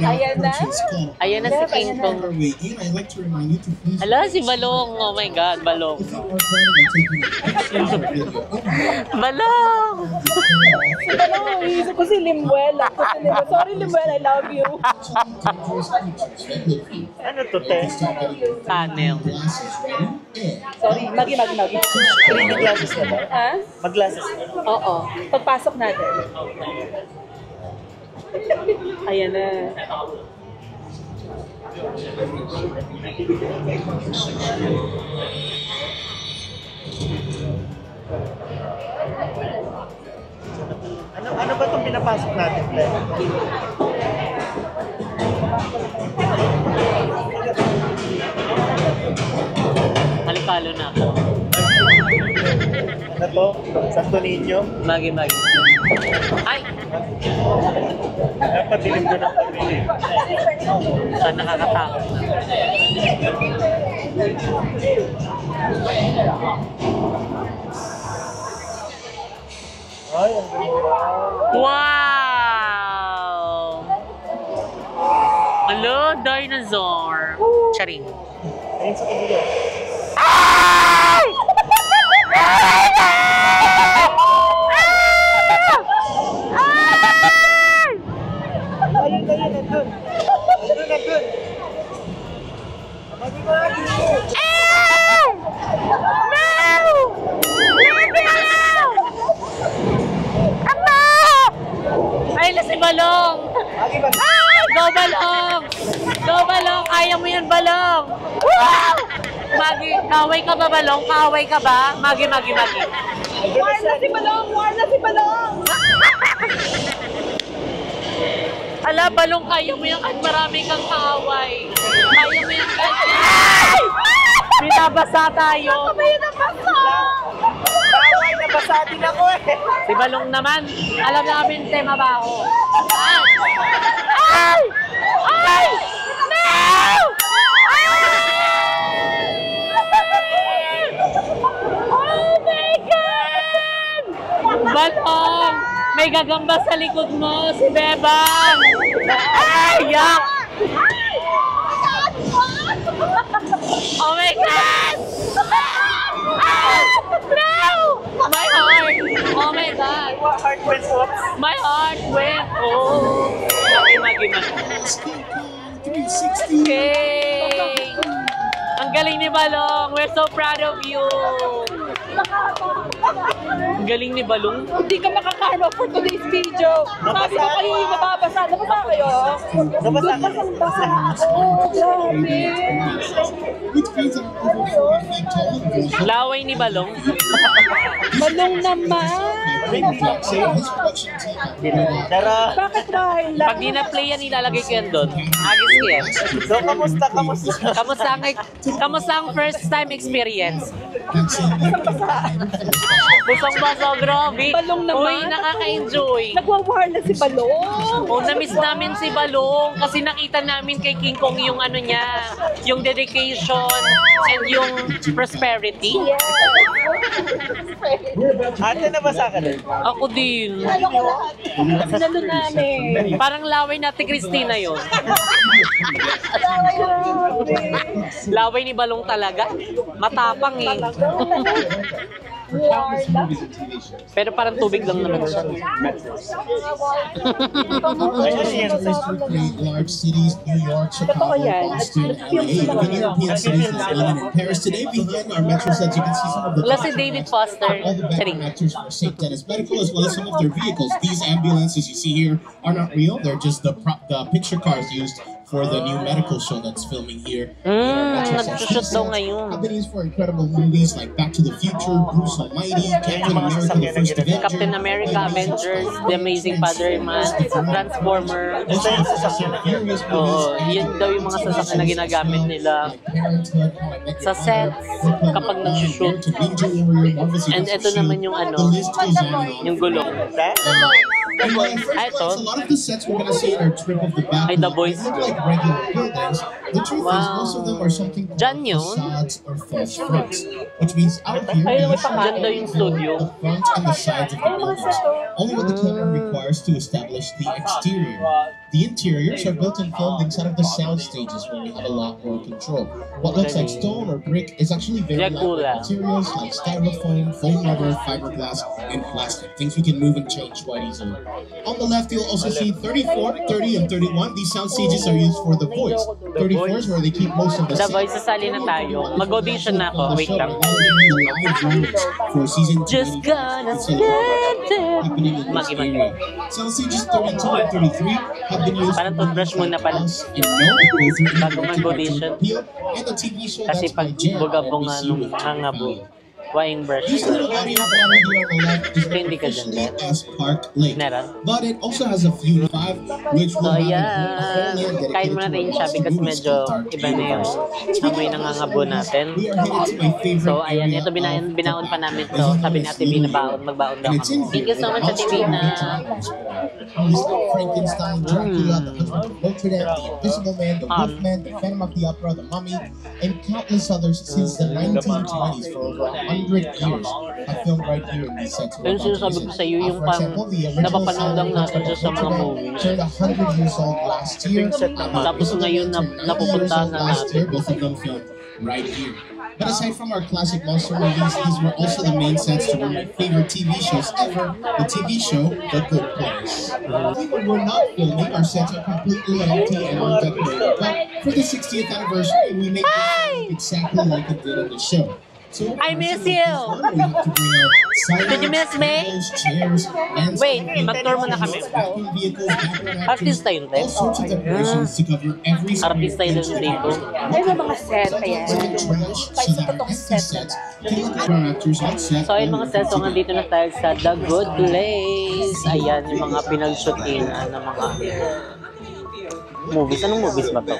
Ayan na.
Ayan na si King Kong. Hala, si Balong. Oh my God, Balong. Balong!
Ano, iisip ko si Limuel. Sorry Limuel, I love you.
Ano to, te?
Panel.
Sorry, magi.
3D glasses ka ba?
Ha?
Mag-glasses ka?
Oo. Pagpasok natin. Ayan na.
Ano ba itong pinapasok natin, te?
Halikalo na ako.
Ano to? Santo Niño?
Magi. Ay! Dapat dilim ko ng pagdilim. Saan nakakatakot na. Wow! Hello, dinosaur. Charing. Ay! Ay, na si Balong! Go, Balong! Go, Balong! Kaya mo yan, Balong! Wow! Magi, kaway ka ba, Balong? Kaway ka ba? Magi.
War na si Balong! War na si Balong!
Ala, Balong, kaya mo yan kahit marami kang kaaway. Kaya mo yan kahit... Ay! Binabasa tayo.
Ako ba yun ang basa?
Bawal, nabasa din ako eh.
Si Balong naman, alam namin tema baho. Ay! Ay! No! Ay! Oh my God! Balong! May gagamba sa likod mo, si Bebang! Ay! Yak! Oh my God! No! My heart! Oh my God!
Heart went up.
My heart went oh! Magi.
360.
Yay! Ang galing ni Balong! We're so proud of you! Ang galing ni Balong.
Hindi ka makakano for today's video. Sabi ko kayo yung mababasa. Nabasa kayo?
Nabasa ka.
Oh, grabe.
Which means I'm over 4 feet tall and goes
Laway ni Balong.
Balong naman.
his production team.
Pero,
Bakit dahil lang?
Pag di na-play yan, ilalagay ko yan doon. Agis ko yan.
so kamusta?
Kamusta ang first time experience?
That's
Busong baso, grabe.
Balong naman.
Uy, nakaka-enjoy.
Nagwawar na si Balong.
Oh, na-miss namin si Balong kasi nakita namin kay King Kong yung ano niya, yung dedication and yung prosperity.
Ate, nabasa ka din?
Ako din.
Sinalo namin.
Parang laway natin Christina yun. Laway ni Balong talaga. Matapang eh. Pero parang tubig lang naman siya.
large cities, New York, Chicago, Boston, LA, even European cities like London and Paris. Today we begin our metro sets. You can see some of the
Wala si David Foster.
all the background actors for St. Dennis Medical, as well as some of their vehicles. These ambulances you see here are not real. They're just the picture cars used for the new medical show that's filming here.
Nagsushoot daw ngayon.
I've been used for incredible movies like Back to the Future, Bruce Almighty, Captain America, the First Avenger,
Captain America, Avengers, The Amazing Spider-Man, Transformer. Oo, yun daw yung mga sasakyan na ginagamit nila sa sets kapag nag-shoot. And ito naman yung ano, yung gulong.
A lot of the sets we're gonna see are trip of the back.
Ay, The Boys.
They look like regular buildings. The truth is, most of them are something called facades or false fronts, which means out here we usually
Diyan daw yung studio.
the front and the sides of the buildings. Only what the camera requires to establish the exterior. The interiors are built and filmed inside of the sound stages where we have a lot more control. What looks like stone or brick is actually very lightweight materials like styrofoam, foam rubber, fiberglass, and plastic. Things we can move and change quite easily. On the left, you'll also see 34, 30, and 31. These sound stages are used for The Voice. 34 is where they keep most of the
The Voice, sasali na tayo. Mag-audition na ako. Wait lang.
For season
Just gonna stand there. Magi-magi.
Sound stages 32 and 33 have been used
Parang toothbrush muna pala. Bago mag-audition.
and the TV show
Kasi
that's
pag
by Jen,
bugabunga
NBC
nung
with
hangabo, waing brush.
This little body of water here on the left is
Hindi ka dyan,
officially
Dad.
as Park Lake.
Meron?
But it also has a few 5, which will
So,
have
ayan.
a whole land
Kain muna tayo yung Shopee kasi medyo iba na yung amoy nangangabo natin.
We are headed to my favorite
So, ayan.
area
Ito binaon pa namin to. Sabi ni Ate Bina, magbaon daw kami. Thank you so much, Ate Bina.
Frankenstein, Dracula, The Hunchback of Notre Dame, The Invisible Man, The Wolfman, The Phantom of the Opera, The Mummy, and countless others since the 1920s for over 100 years have filmed right here in these sets.
Yung sinasabi ko sa iyo, yung
For example, the original
napapanood lang natin siya sa mga movies.
turned 100 years old last year.
Tapos ngayon napupuntahan na
last year,
natin.
both of them filmed right here. But aside from our classic monster movies, these were also the main sets to one of my favorite TV shows ever, the TV show The Good Place. When we're not filming, our sets are completely empty and undecorated. But for the 60th anniversary, we make this look exactly like it did in the show. So,
I miss you! Did you miss me?
Chairs,
Wait, mag-tour muna kami. Artista yun, Te? Artista yun dito.
Ay, may mga set, ayan. Kahit sa totoong set.
So, ayun mga sets, so nandito na tayo sa The Good Place. Ayan, yung mga pinag-shootingan ng mga movies. Anong movies ba to?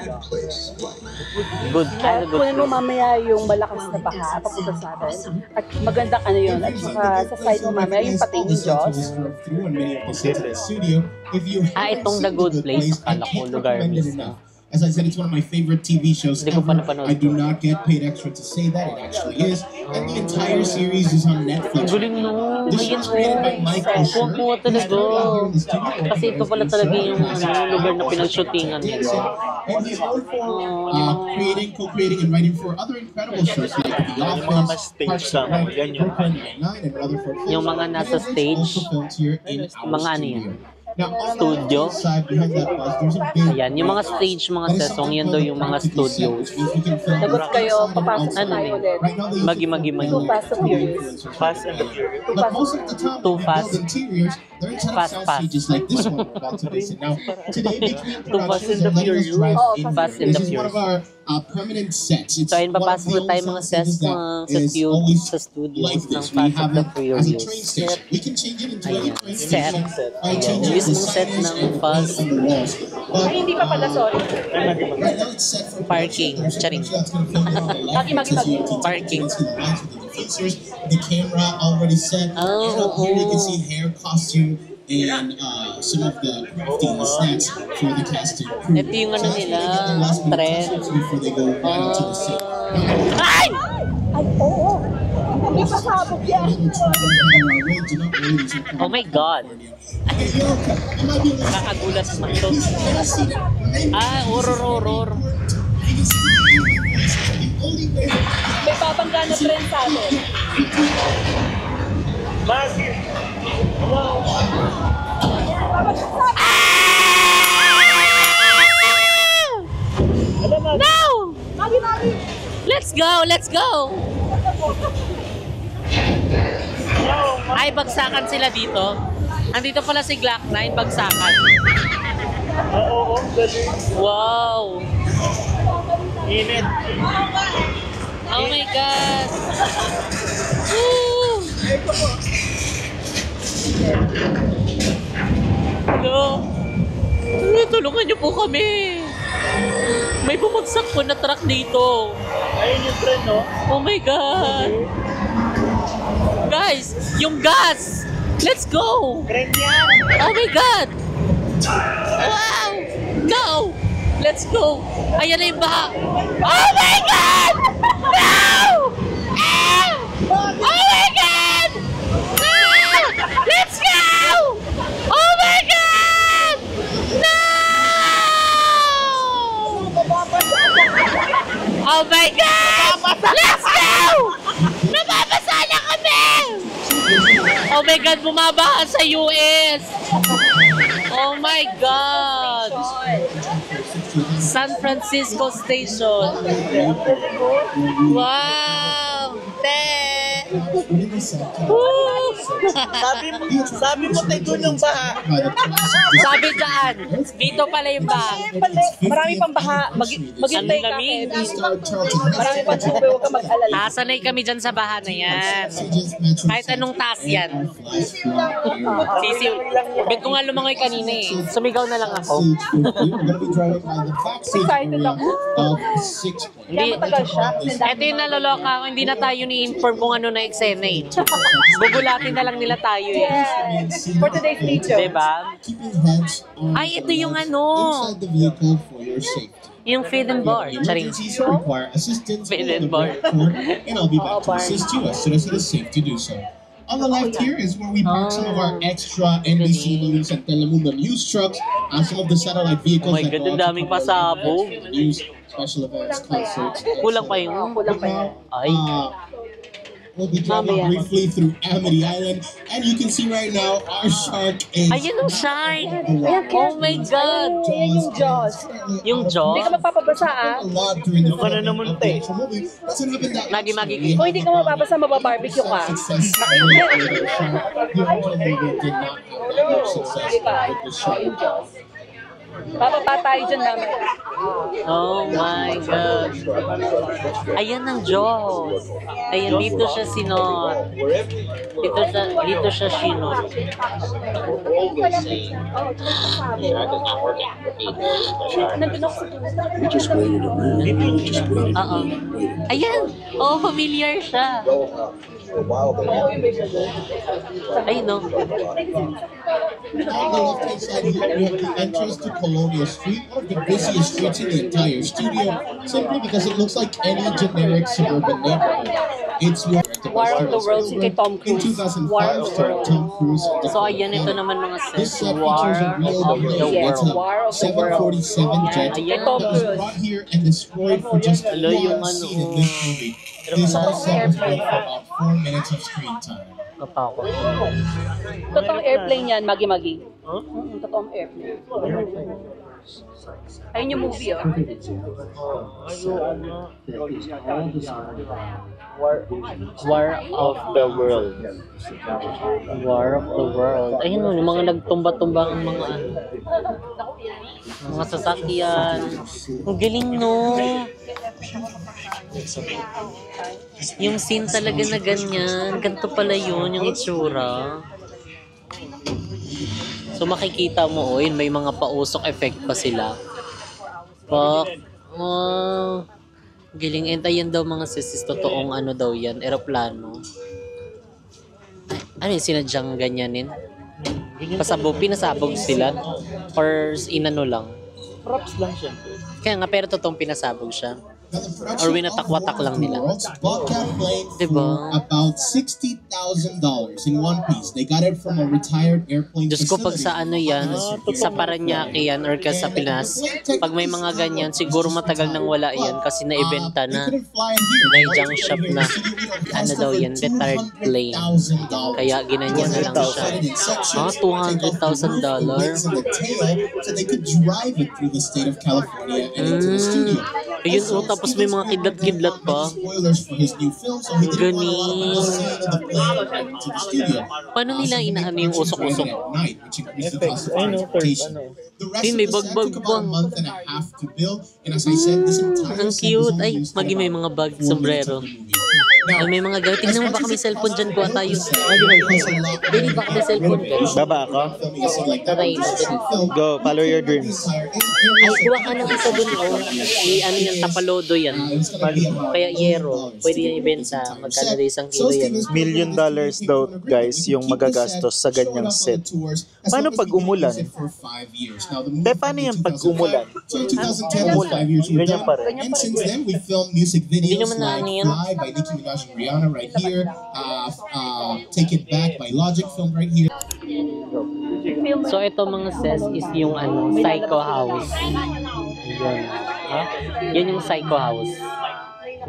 Good. Ano good?
Kunin mo mamaya yung malakas na baha papunta sa atin. At maganda ano yun. At saka sa side mo mamaya yung pating ni Joss.
Itong The Good Place. Akala ko lugar mismo.
As I said, it's one of my favorite TV shows
Hindi ko pa
ever.
napanood
I do
to.
not get paid extra to say that. It actually is. And the entire series is on Netflix.
Ang galing no.
The show is created by Michael Schur.
Kuha talaga. Kasi ito pala talaga yung lugar na pinag-shootingan nila.
And he's known for creating, co-creating, and writing for other incredible shows like The Office, Parks and Rec, Brooklyn Nine-Nine, and Rutherford Field.
Yung mga nasa stage,
Also filmed here in our
mga ano yan?
studio. Now, on
Studio?
the side behind that bus, there's a big
Ayan, yung mga stage, mga sesong, yan daw yung mga studios.
Sagot kayo, papasok
Ano
tayo
eh?
ulit.
Magi-magi.
Too Fast and Furious.
Fast and Furious.
But most of the time,
Too
when we
fast.
build interiors, they're inside of
Fast,
sound
fast.
stages like this one we're about to visit. Now, today, between
Too Fast and
productions
the
and letting us
Furious.
drive
Oh,
in
Fast
here,
and the
this is one of our permanent sets. It's
So ayun,
one of
papasok
the
na tayo
only
mga
sound stages
sets
that is
sa studios
like
ng
this. We
Fast
have
and the
it as a train
Furious.
station. We can change it into any
Ayan,
train
set.
station by
Ayan,
changing
mismong
the
set
signage
ng
and the
Fast.
paint on the walls. But
Ay, hindi pa pala, sorry.
right now it's set for
Parking.
production. There's a
Charing.
picture that's going to film on the left.
Magi-magi.
It says you can
Parking.
see the lights with the diffusers, the camera already set.
Oh,
And up here you can
oh.
see hair, costume, and some of the crafty snacks for the cast and crew.
Ito yung ano
So that's
nila,
where they get their last minute
trend.
touch-ups before they go right into the set.
Ay!
Ay, oo. Hindi pa sabog yan.
Oh my God! Kakagulat naman ito. Uror.
May babangga na trend sa atin.
No!
Magi-magi.
Let's go! Ay, bagsakan sila dito. Andito pala si Glock 9, bagsakan. Oo, wow! Init. Oh my God! Woo! No! Tulungan niyo po kami! May bumagsak po na truck dito. Ayun yung trend, no? Oh my God! Guys, yung gas! Let's go! Trend yan! Oh my God! Wow! No! Let's go! Ayan na yung baha! Oh my God! No! Ah! Oh my God! No! Let's go! Oh my God! No! Oh my God! Let's go! Nababasa na kami! Oh my God, bumabaha sa US! Oh my God! San Francisco Station. Wow! Woo!
Sabi mo tayo doon yung baha.
Sabi dyan, dito pala yung baha.
Marami pang baha. Maghintay ka.
lamig.
Marami pang tubig. Huwag ka mag-alala.
Sanay kami dyan sa baha na yan. Kahit anong taas yan. Sisiw. Bet ko nga lumangoy kanina eh. Sumigaw na lang ako.
Excited ako.
Hindi, ito yung naloloka ako. Hindi na tayo ni-inform kung ano na may eksena eh. Gugulatin na lang nila tayo eh.
For today's video.
Diba?
Keeping heads on
Ay, ito yung ano.
inside the vehicle for your safety.
Yung feed and bar. Charing.
Emergencies require assistance
Feed
on
and
the
bar.
report, and I'll be back to assist you as soon as it is safe to do so. On the left here is where we park some of our extra NBC News and Telemundo news trucks, some of the satellite vehicles
Oh my
that
God,
go
ang
out to
daming
cover
pasabog.
events, news, special events, concerts.
Kulang pa yung... Ay.
We'll be driving briefly through Amity Island, and you can see right now our shark is.
Ayun ang shark! Oh my God!
Yan yung Jaws.
Yung Jaws?
Hindi ka magpapabasa ah.
A lot during the
Ano naman
filming of the actual movie. Doesn't happen that much.
Magi-magi.
Kung hindi ka mababasa, mababarbecue ka.
Success. The original movie did not have that much success with the shark.
Bababa tayo dyan namin.
Oh my God. Ayan ang Jaws. Ayan, dito siya sinot. Dito siya sinot. Oo. Ayan. Oh, familiar siya. Ay, no.
On the left-hand side here, we have the entrance to Colonial Street, one of the busiest streets in the entire studio, simply because it looks like any generic suburban neighborhood. It's where
War of the Worlds kay Tom
in
Cruise.
2005
War of the
starred
World.
Tom Cruise. and
So,
Dakota
ayan, ito
Fanning.
naman mga
This
sets.
set
War
features a real
of the
plane.
World.
It's a
War of the World.
747 jet
Ayan.
that was brought here and destroyed for just
Hello, yung
one
ano.
scene in this movie. This whole set was built for about 4 minutes of screen time.
Katakot.
Totoong airplane yan, magi-magi. Totoong airplane. Ayun yung movie oh.
War of the World. War of the World. Ayun no, yung mga nagtumba-tumba ang mga ano. Mga sasakyan. Ang galing no. Yung scene talaga na ganyan. Ganito pala yun, yung itsura. So makikita mo, yun, may mga pausok effect pa sila. Galing. And ayan daw mga sis, totoong ano daw yan, eroplano. Ano yung sinadyang ganyanin? Pinasabog sila? Or inano lang?
Props lang syempre.
Kaya nga, pero totoong pinasabog siya.
Now, the production
Or winatak-watak
of War
lang
of the
nila.
Worlds bought that plane
Diba?
for about $60,000 in one piece. They got it from a retired airplane
Diyos ko, pag
facility.
sa ano yan, sa Parañaque yan, or ka sa Pinas, pag may mga ganyan, siguro matagal nang wala yan kasi naibenta na.
They couldn't fly in here.
May junk shop na. Ano daw yan, retired plane. Kaya ginanyan na lang siya. $200,000?
So they could drive it through the state of California and into the studio.
Ayun o, tapos may mga kidlat-kidlat pa.
Spoilers for his new film, so he didn't want a lot of people
Galing.
seeing the plane right into the studio.
Paano nila inaano yung usok-usok?
At night, which increased the cost of transportation. The rest
Ay, may
of the set
bagbag
took
pa.
about a month and a half to build, and as I said, this entire
Ang
set was
cute.
only
Ay,
used for
magi may
about
mga bag,
4 minutes
sombrero.
of the movie.
Ay, may mga gamit. Tignan mo, baka may cellphone dyan. Kuha tayo. Baby, baka may cellphone dyan.
Baba ako?
Tatay.
Go, follow your dreams.
Ay, kuha ka ng isa dun. Oh. Ano yan, tapalodo yan. Kaya yero. Pwede yan ibenta. Magkano na isang kilo yan.
$1 million daw, guys, yung magagastos sa ganyang set. Paano pag umulan? Paano yan pag umulan?
So in 2010, was 5 years we were
Ganyan
done.
pa rin.
And since then, we filmed music videos
naman na
like
ano yan.
Fly by Nicki Minaj and Rihanna right here. Take It Back by Logic filmed right here.
So, ito mga ses is yung ano, Psycho House. Yan. Yan yung Psycho House.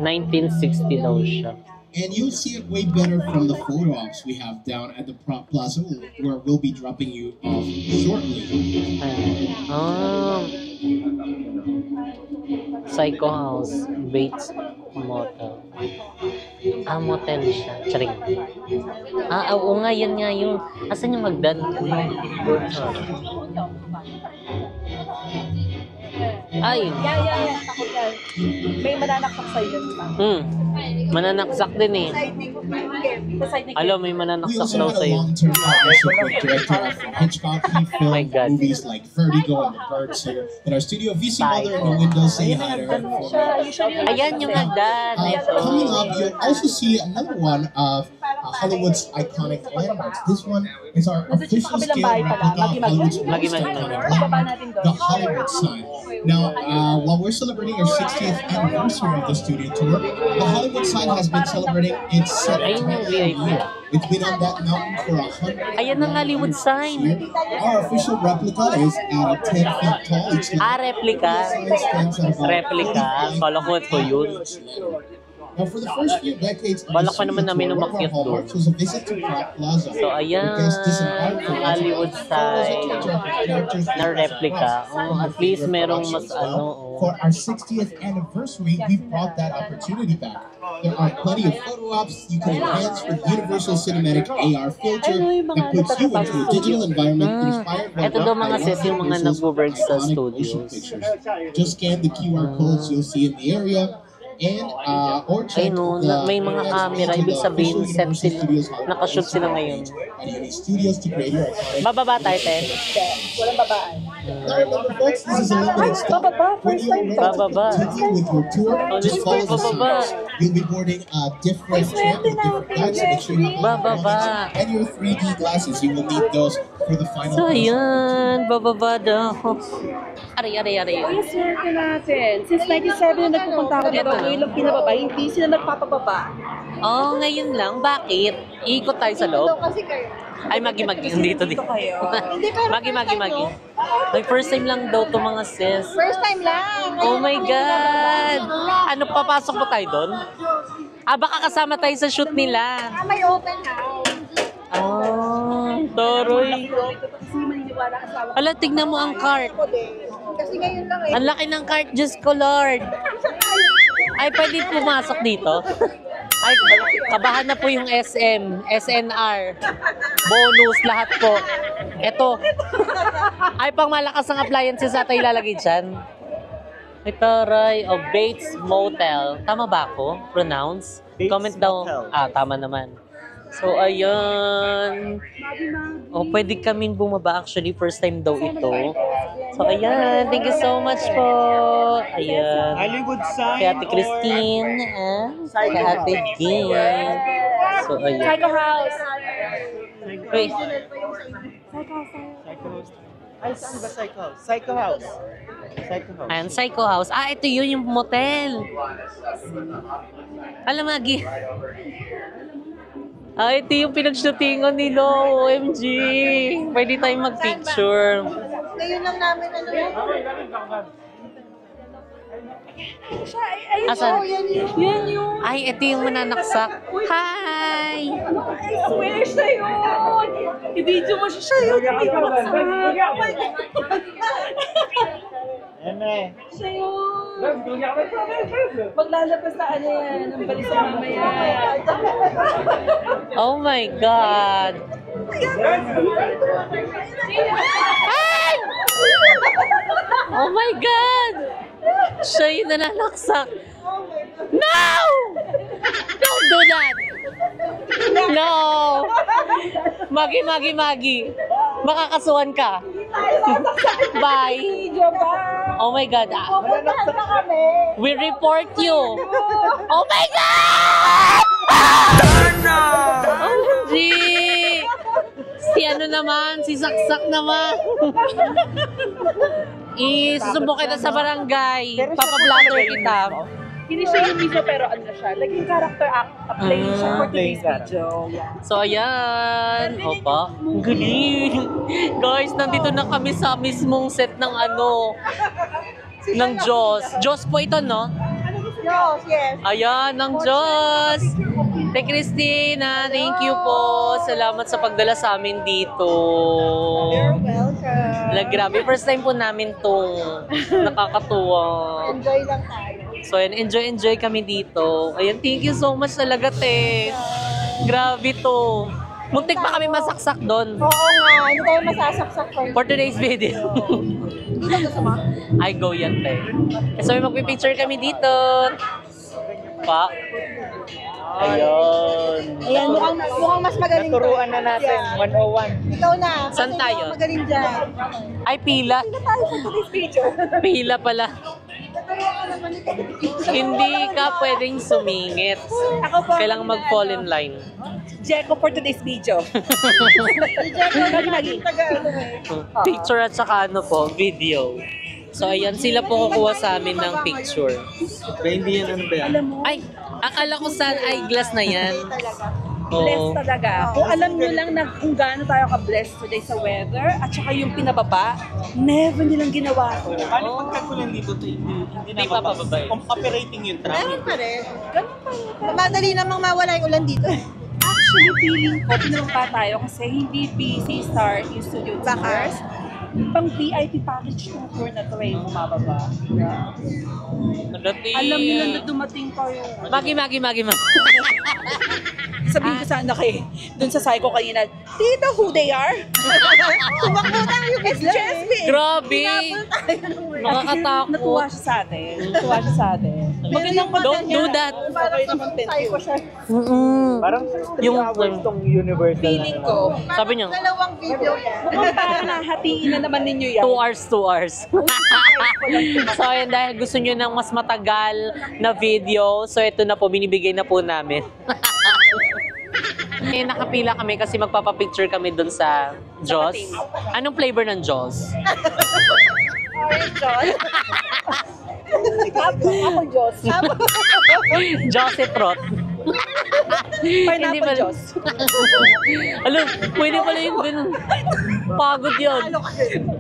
1960 daw siya.
And you'll see it way better from the photo ops we have down at the Prop Plaza, where we'll be dropping you off shortly.
Psycho House, Bates Motel. Motel siya. Charing. Oo nga, yan nga yung... Asan yung magdan? Ay!
Yan. Takot yan. May mananaksak sa'yo yan.
Mananaksak din eh. Alam, may
We
mananaksak
also
daw
had a
sa'yo.
long-term partnership with director Alfred Hitchcock. He
Oh my
filmed
God.
movies like Vertigo and The Birds here in our studio. VC Mother in the window, say hi to her.
Ayan yung hagdan.
Coming up, you'll also see another one of Hollywood's iconic landmarks. This one is our official scale replica of Hollywood's most iconic landmark, the Hollywood sign. Now, while we're celebrating our 60th anniversary of the studio tour, the Hollywood sign has been celebrating its
Ayun yung
70th
VIP.
year. It's been on that mountain for 100
Ayan ang Hollywood sign.
Our official replica is at 10 feet tall. It's
Replika. Replika. Kala ko ito yun.
Now, for the first few decades of
Balak pa
the
naman
studio
namin
tour, one of
umakyat
our hallmarks was a visit to Pratt Plaza.
So, ayan,
where guests disembarked for
Hollywood sign
characters
na replika. Oh, at least merong mas ano. Oh.
For our 60th anniversary, we brought that opportunity back. There are plenty of photo ops you can enhance with Universal Cinematic AR filter that puts you into a digital environment inspired by
Ito daw mga sis yung mga nag-work sa studios.
Just scan the QR codes you'll see in the area. And or check
no, may mga camera, ibig sabihin set sila, nakashoot sila ngayon.
Studios to create your
Bababa tayo, Ted.
Walang babaan.
Now remember folks, this is a limited stop. When you're ready to continue with your tour, just follow the signs. You'll be boarding a different tram with different guides to make sure you have
Bababa.
and your 3D glasses. You will need those for the final.
So, ayan, bababa daw. Aray.
Kuya, swerte natin. Since 97 na nagpupunta ako dito, ngayon lang pinababa, hindi sila nagpapababa.
Oh, ngayon lang. Bakit? Ikot tayo sa loob. Ay, magi. Dito. Magi. Ay, first time lang daw to mga sis.
First time lang.
Oh my God! Ano, papasok pa tayo doon? Baka kasama tayo sa shoot nila.
May open house.
Toroy. Ala, tignan mo ang cart.
Kasi ngayon lang eh.
Ang laki ng cart, Diyos ko, Lord. Ay, pwede pumasok dito? Ay, kabahan na po yung SM, SNR. Bonus, lahat po. Ito. Ay, pang malakas ang appliances ata ilalagay dyan. Ay, taray. Bates Motel. Tama ba ako? Pronounce?
Bates
Comment daw.
Motel.
Tama naman. So, ayun. Pwede kaming bumaba. Actually, first time daw ito. So, ayan. Thank you so much po. Ayan.
Hollywood sign.
Kay Ate Christine. Kay Ate Jean. So, ayan.
Psycho House.
Wait.
Ay, saan ba Psycho House? Psycho House.
Ayan, Psycho House. Ito yun yung motel. Alam, Magi. Ito yung pinag-shootingan nila. OMG. Pwede tayong mag-picture.
Ngayon lang namin ano yun.
Asan?
Yan yung.
Ay, ito yung mananaksak. Hi!
I swear siya yun! I-video mo siya yun. Siya yun. Maglalabas na ano yan, ang balisa mamaya.
Oh my God! Ay! Oh my God! Siya yung nananaksak. No! Don't do that! No! Magi. Makakasuhan ka. Bye! Oh my God. We report you. Oh my God! OMG! Si ano naman, si Saksak naman. Isusubok kita sa barangay. Papablatter kita.
Hindi siya yung mismo pero ano siya, naging character playing siya for today's video.
So, ayan. Opa. Ang galing. Guys, nandito na kami sa mismong set ng ng Diyos. Diyos po ito, no?
Diyos, yes.
Ayan, ng Diyos. Hey, Christina, thank you po. Salamat sa pagdala sa amin dito.
You're welcome.
Grabe, first time po namin tong nakakatuwa.
Enjoy lang tayo.
So, ayan, enjoy kami dito. Ayan, thank you so much talaga, te. Grabe to. Muntik pa kami masaksak doon.
Oo nga, hindi tayo masasaksak
For today's video. I go yan, te. So, magpipicture kami dito. Pa. Ayun.
Ayan, mukhang mas magaling.
Naturuan na natin, 101.
Ikaw na.
Saan
Kasi
tayo?
mukhang magaling dyan.
Ay, pila.
Sino tayo sa today's picture?
Pila pala. Hindi ka pwedeng sumingit.
Ako po.
Kailangan mag-fall in line.
Jeko for today's video.
Picture at saka ano po, video. So, ayan, sila po kukuha sa amin ng picture.
Hindi yan ano ba yan?
Ay, akala ko sa eyeglass na yan.
Blessed
Oo.
talaga. Kung alam nyo lang na kung gaano tayo ka-blessed today sa weather at saka yung pinababa, never nilang ginawa ko.
Paano pagkakulan dito to hindi
Hindi pa pababa eh.
Operating yung
Ganun
traffic.
pa rin. Madali namang mawala yung ulan dito.
Actually, feeling ko, pinababa tayo kasi hindi busy start yung studio tours. Pang VIP package ng tour na to ay bumababa. Alam nila na dumating tayo.
Magi.
Sabihin ko sana kay dun sa psycho kanina, Tita, who they are?
Tumakbo tayo yung
It's Jasmine!
Grabe! Nakakatakot.
Natuwa siya sa atin. Natuwa siya sa atin. Magandang
Don't do that.
Okay naman, thank you.
Parang 3 hours tong universal.
Feeling ko,
Sabi niyo,
Dalawang video yan.
mukhang parang nahatiin na naman ninyo yan.
2 hours. So, ayan, dahil gusto nyo ng mas matagal na video, so ito na po, binibigay na po namin. Nakapila kami kasi magpapapicture kami dun sa Jaws. Anong flavor ng Jaws?
Orange John.
Ako, Diyos.
Joseph Rot. Hindi
Pineapple
pala.
Diyos.
Alam, pwede pala yung ganun. Pagod yun.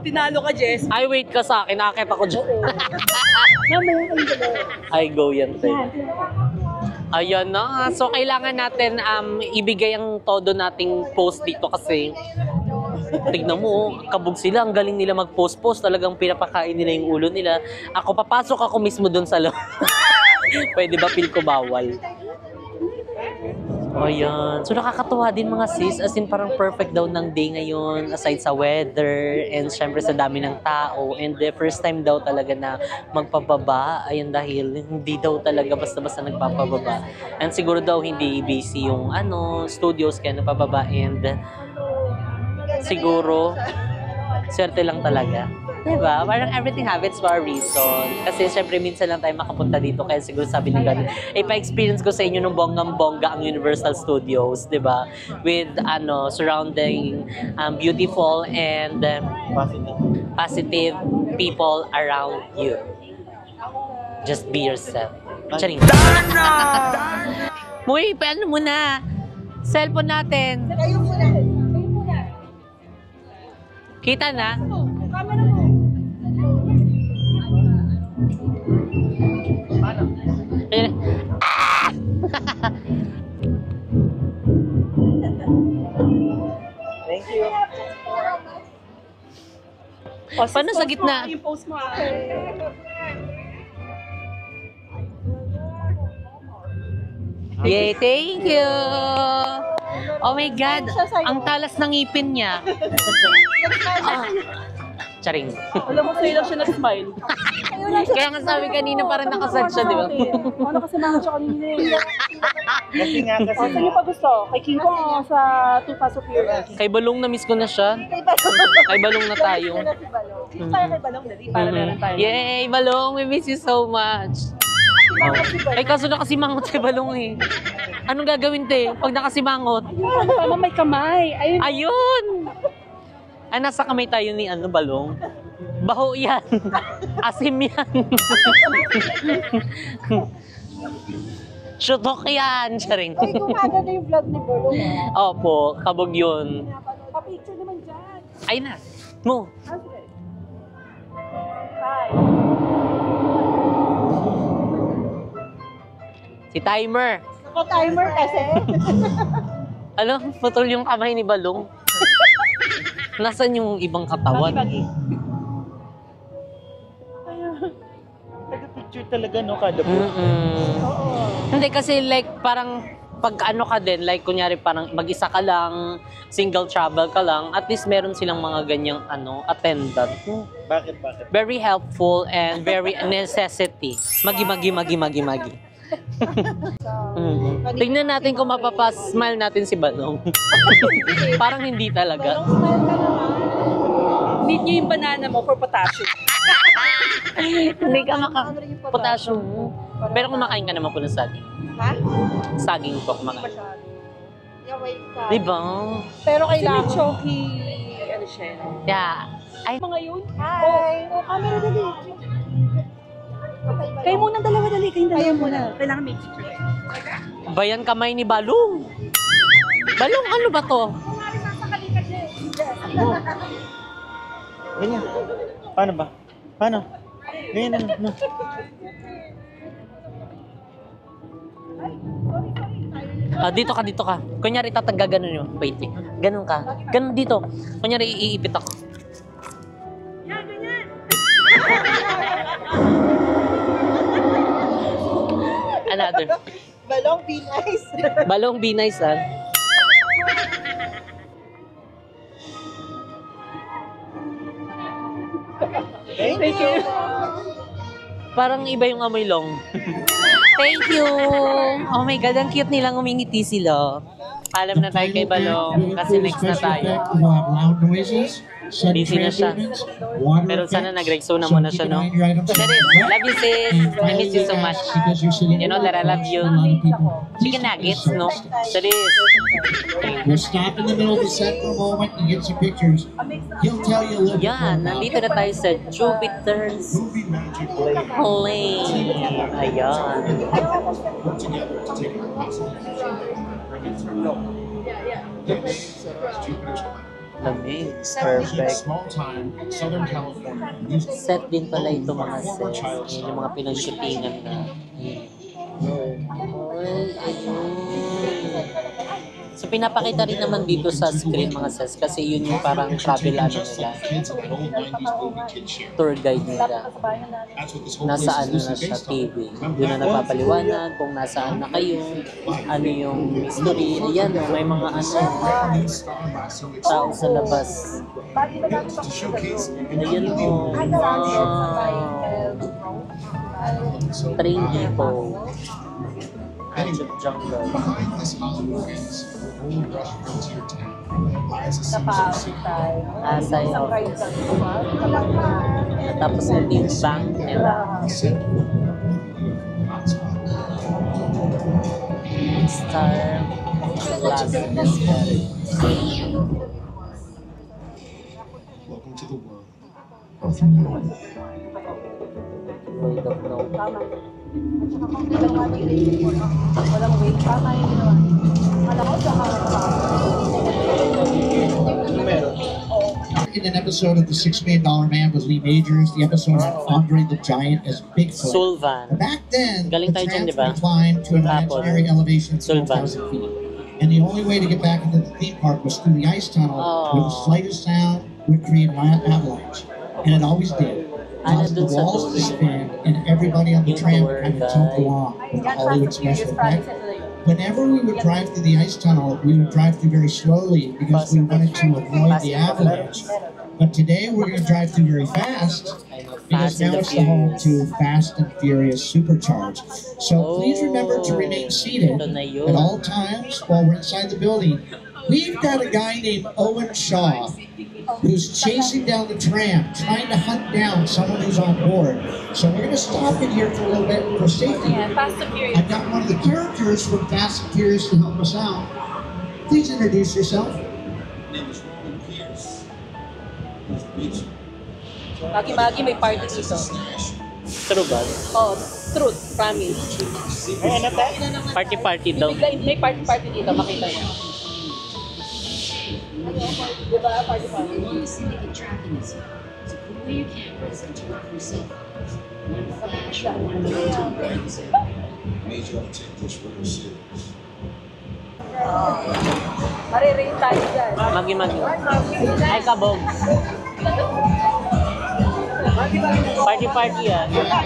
Tinalo ka, Jess.
Ay, wait ka sa akin. Nakakit ako dyan.
Mamaya kayo dalawa.
Ay, go yan tayo. Ayan na. So, kailangan natin ibigay ang todo nating post dito kasi tignan mo, kabog sila. Ang galing nila mag-post-post. Talagang pinapakain nila yung ulo nila. Ako, papasok ako mismo dun sa loob. Pwede ba feel ko bawal? O yan. So nakakatuwa din mga sis. As in parang perfect daw ng day ngayon. Aside sa weather. And syempre sa dami ng tao. And the first time daw talaga na magpababa. Ayun dahil hindi daw talaga basta-basta nagpapababa. And siguro daw hindi busy yung studios kaya napababa. And siguro swerte lang talaga. Diba? Parang everything happens for a reason. Kasi syempre minsan lang tayo makapunta dito. Kaya siguro sabi ni God, pa-experience ko sa inyo nung bonggang-bongga ang Universal Studios. Diba? With surrounding beautiful and positive people around you. Just be yourself. Charing. Muy, paano muna? Cellphone natin.
Kayo muna.
Kita na?
Camera mo.
Ayan.
Thank you.
Paano sa gitna?
Yung post mo.
Yay, thank you! Oh my God, ang talas ng ngipin niya. Charing.
Alam mo, sa'yo lang siya nag-smile.
Kaya nga sabi kanina parang nakasad siya, di ba?
Ano kasi mga siya kanina eh.
Kasi nga kasi.
Saan niyo pa gusto? Kay King Kong o sa Too Fast of Fury?
Kay Balong na-miss ko na siya. Kay Balong na tayo.
Tayo kay Balong, dali. Para meron tayo.
Yay, Balong! We miss you so much. Ay, kaso nakasimangot kay Balong eh. Anong gagawin te? Pag nakasimangot?
Tama, may kamay. Ayun.
Ayun! Ay, nasa kamay tayo ni Balong. Baho yan. Asim yan. Shutok yan. Charing.
Ay, kumaga na yung vlog ni Balong.
Opo, kabog yun.
Pa-picture naman dyan.
Ay na. Mo.
Hi.
Si Timer.
Naka-timer kasi.
Putol yung kamay ni Balong. Nasaan yung ibang katawan?
Bagi-bagi.
Nag-picture talaga no kada po.
Hindi kasi like parang pag ka din, like kunyari parang mag-isa ka lang, single travel ka lang, at least meron silang mga ganyang attendant.
Bakit?
Very helpful and very necessity. Magi. Tingnan natin kung mapapasmile natin si Balong. Parang hindi talaga.
Need nyo yung banana mo for potassium.
Hindi ka potassium mo. Pero kumakain ka naman po ng saging.
Ha?
Saging po kumakain. Diba?
Pero kailangan.
Choky, ano siya.
Yeah. Ay,
Mga yun?
Hi!
Camera dali. Kayo muna dalawa dali. Kayo muna. Kailangan may picture.
bayan kamay ni Balong. Balong, ano ba to?
Ganyan. Paano ba? Paano? Ganyan na.
Dito ka. Kunyari tatagga ganun yun. Wait. Ganun ka. Ganun dito. Kunyari iipit ako.
Yan, ganyan.
Another.
Balong, be nice.
Balong, be nice, ha?
Thank you.
Parang iba yung amoy long. Thank you! Oh my God, ang cute nilang umingiti sila. Paalam na tayo kay Balong kasi next na tayo.
Loud noises, sudden
Busy na siya.
trans movements,
Pero sana nag-rexo na muna siya, no? Charis, love you sis. I miss you so much. You know that I love you. Chicken nuggets, no? Charis.
We'll stop in the middle of the set for a moment and get some pictures. He'll tell you a little bit more
Yan,
about
nandito na tayo sa Jupiter's Lane. Ayan.
work together to take our possible future, bring it through. This is Jupiter's planet.
Lamig.
A
Perfect.
small time Southern California music.
Set din pala ito mga sets. Yun yung mga pinag-shootingan na. So pinapakita rin naman dito sa screen mga sets kasi yun yung parang travel ano nila. Tour guide nila. Nasaan na sa TV. Doon na nagpapaliwanag kung nasaan na kayo, ano yung history. Ayan, may mga ano, tao sa labas. Ayan o. Wow. Train people. Magic jungle.
Behind this Hollywood fence, Rush Frontier Town lies a series of
Sayaw. Tapos ito yung bank nila. Star Las Vegas.
Welcome to the world.
World of no.
Walang wait. Tama yung ginawa. Alam ko,
In an episode of The $6 Million Man with Lee Majors, the episode had Andre the Giant as Bigfoot.
Sulvan.
Back then,
Galing
the
tayo dyan,
tramp
di ba?
would climb to an imaginary elevation of
Sulvan.
12,000 feet. And the only way to get back into the theme park was through the ice tunnel, where the slightest sound would create an avalanche. And it always did. Caused the walls to spin, and everybody on the tram would kind of jump along with the Hollywood special effect. Whenever we would drive through the ice tunnel, we would drive through very slowly because we wanted to avoid the avalanche. But today we're going to drive through very fast because now it's the home to Fast and Furious Supercharged. So please remember to remain seated at all times while we're inside the building. We've got a guy named Owen Shaw who's chasing down the tram, trying to hunt down someone who's on board. So we're going to stop in here for a little bit for safety.
Yeah, Fast and Furious.
I've got one of the characters from Fast and Furious to help us out. Please introduce yourself.
Bagi-bagi may party dito.
True ba?
Oh, truth, promise.
Party daw.
May party dito, makita niyo. Diba, party?
Syndicate tracking is here. So put away your cameras and turn off your cell phones. One flash, one photo brings in.
Made y'all take this real serious.
Maririn tayo dyan.
Magi. Ay, kabog. Party yan.
Wala!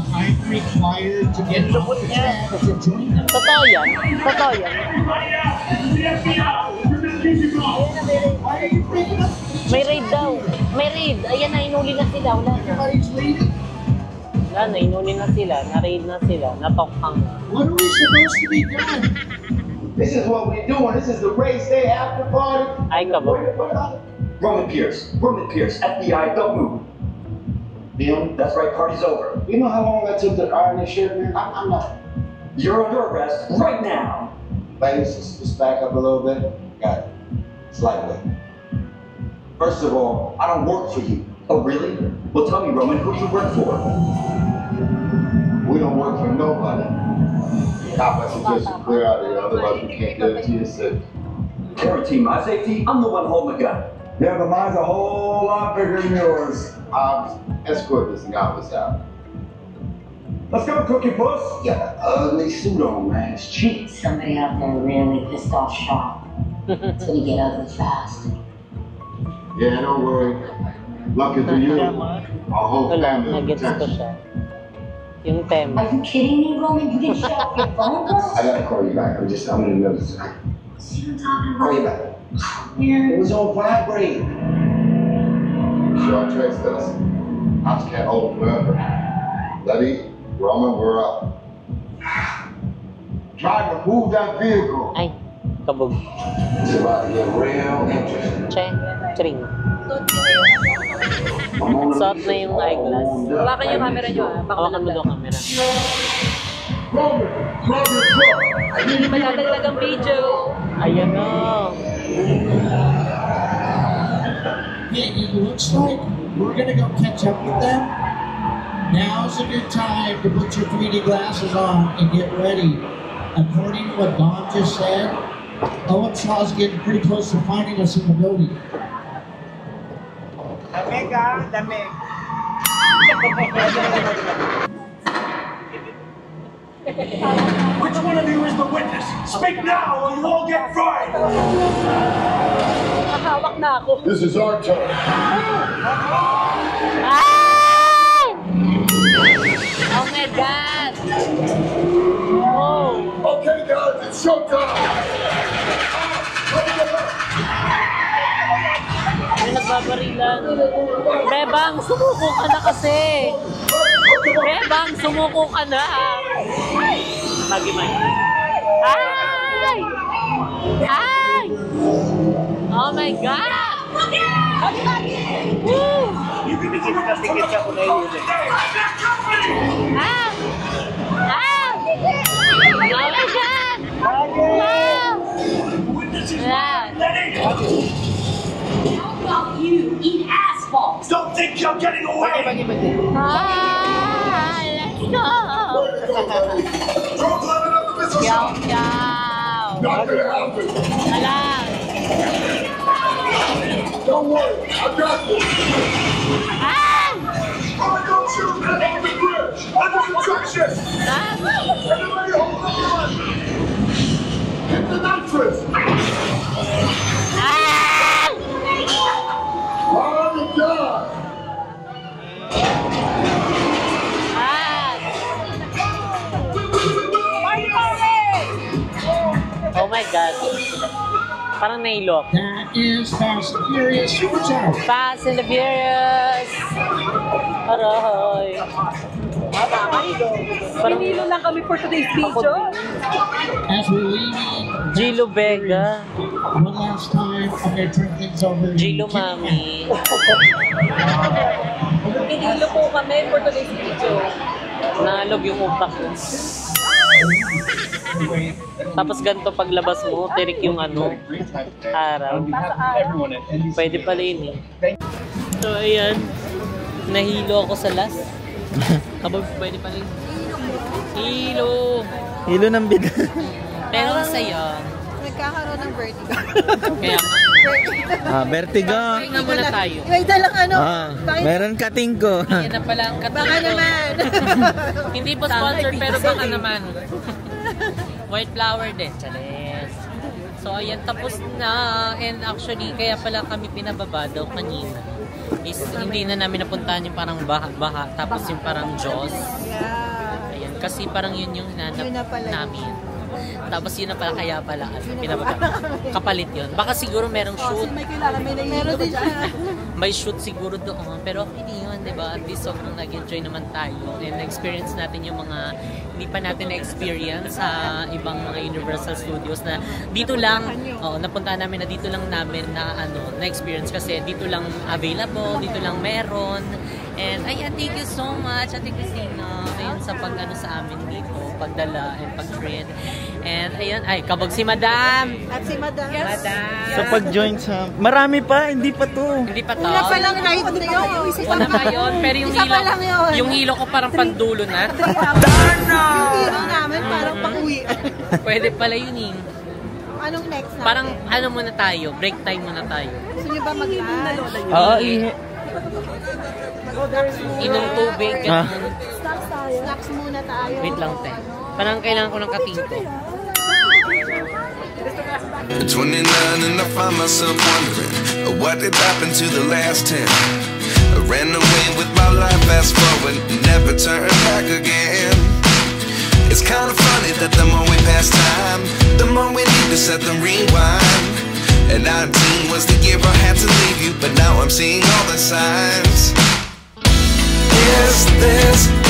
I'm required to get off the tram to join them.
Totoo yan. May raid daw. May raid. Ayan na, inuli na sila. Wala na.
Everybody's leaving.
Wala na, inunin na sila, na-raid na sila, natokhang na.
What are we supposed to be doing?
This is what we're doing. This is the race day after party.
Ay, kabog.
Roman Pierce, FBI, don't move. Neil, that's right, party's over.
You know how long I took to iron this shirt, man? I'm not.
You're under arrest right now.
Ladies, just back up a little bit. Got it. Slightly. First of all, I don't work for you.
Oh, really? Well, tell me, Roman, who do you work for?
We don't work for nobody. Cop, I suggest you clear out of here, otherwise we can't guarantee your safety.
Guarantee my safety? I'm the one holding the gun.
Yeah, but mine's a whole lot bigger than yours. Escort this novice out.
Let's go, Cookie Puss.
You got an ugly suit on, man. It's cheap.
Somebody out there really pissed off Shaw. It's gonna get ugly fast.
Yeah, don't worry. Lucky for you, our whole
Wala,
family will
nagets ko
protect you.
siya. Yung tema.
Are you kidding me, Roman? You didn't shut off your phone call?
I gotta call you back. I'm in another second.
See what I'm
Call you
talking
back.
about?
It was on vibrate. Sure, traced us. House can't hold forever. Letty, Roman, we're up. Try to move that vehicle.
Ay, kabog.
It's about to get real interesting.
Che, chring. Suot na yung eyeglass.
Hawakan yung camera nyo ah. Baka
Hawakan mo daw camera.
Roman, grab your truck.
hindi madadagdag ang video.
Ayan na.
Hey, it looks like we're gonna go catch up with them. Now's a good time to put your 3D glasses on and get ready. According to what Don just said, Owen Shaw's getting pretty close to finding us in the building.
Damig ah, damig.
Which one of you is the witness? Speak now or you all get fried!
Nakahawak na ako.
This is our turn.
Ay! Oh my God! Oh!
Okay guys, it's showtime!
May nagbabarilan. Bebang, sumuko ka na kasi! Bebang, sumuko ka na! Magimay. Ay! Ay! Oh my God! Woo!
Ibibigay mo na ticket siya kung naiuli.
Ah! Ah! Oh my God! Wow! Yeah.
How about you eat asphalt?
Don't think you're getting away!
Ah! Let's go!
Don't climb it up the missile
Chow,
shot!
chow!
Not gonna happen!
Alam!
Don't worry, I got this!
Ah!
Alright, don't shoot! Over the bridge! Under construction!
Ah!
Everybody hold on! Hit the nitrous!
Ah!
On the gun!
Ah! Oh my God. Parang nailok.
That is Fast and Furious Supercharge.
Fast and the Furious! Aroy!
Pinilo lang kami for today's video.
As we're leaving,
Gilo Vega.
one last time, I'm gonna turn things over to
Gilo
Kim.
Mami.
Pinilo po kami for today's video.
Nalog yung utak ko. Tapos ganito paglabas mo, tirik yung ano, araw. Pwede pala yun eh. So ayan, nahilo ako sa last. Kabog, pwede pala yun. Hilo!
Hilo ng bida.
Pero ang saya.
Nagkakaroon ng vertigo.
Kaya
Vertigo.
kaya nga muna tayo.
May dalang ano.
Meron kating ko.
Yan na pala ang
Baka naman.
Hindi po sponsored pero baka naman. White flower din. Chales. So ayan, tapos na. And actually, kaya pala kami pinababa daw kanina. Is hindi na namin napuntahan yung parang baha-baha. Tapos yung parang Jaws.
Yeah.
Ayan, kasi parang yun yung hinanap
Yun na pala.
namin. Tapos yun na pala kaya pala. Pinababa. Kapalit yun. Baka siguro merong shoot.
May kailangan may nahihilo
Meron din
dyan.
siya.
may shoot siguro doon. Pero okay din yun, di ba? At least sobrang nag-enjoy naman tayo. And na-experience natin yung mga hindi pa natin na-experience sa ibang mga Universal Studios na dito lang, napunta namin na dito lang namin na na-experience kasi dito lang available, dito lang meron. And ayan, thank you so much, Ate Cristina, ayun sa sa amin dito, pagdala and pag-treat. And ayun, kabog si Madam!
At si Madam.
Yes. Madam!
So pag-join sa... Marami pa, hindi pa to.
Hindi pa to?
Una pa lang ride na yun.
Una pa yun, pero yung hilo ko parang pandulo na.
Darna! Yung hilo namin parang pang-uwi.
Pwede pala yun
Anong next natin?
Parang muna tayo, break time muna tayo.
Gusto niyo ba mag-lunch?
Oo,
Inom tubig, ganun.
Snacks muna tayo.
Wait lang, te. Parang kailangan ko ng katinto.
At 29 and I find myself wondering what did happen to the last 10. I ran away with my life, fast forward, never turn back again. It's kind of funny that the more we pass time, the more we need to set them rewind. And 19 was the year I had to leave you, but now I'm seeing all the signs. Is this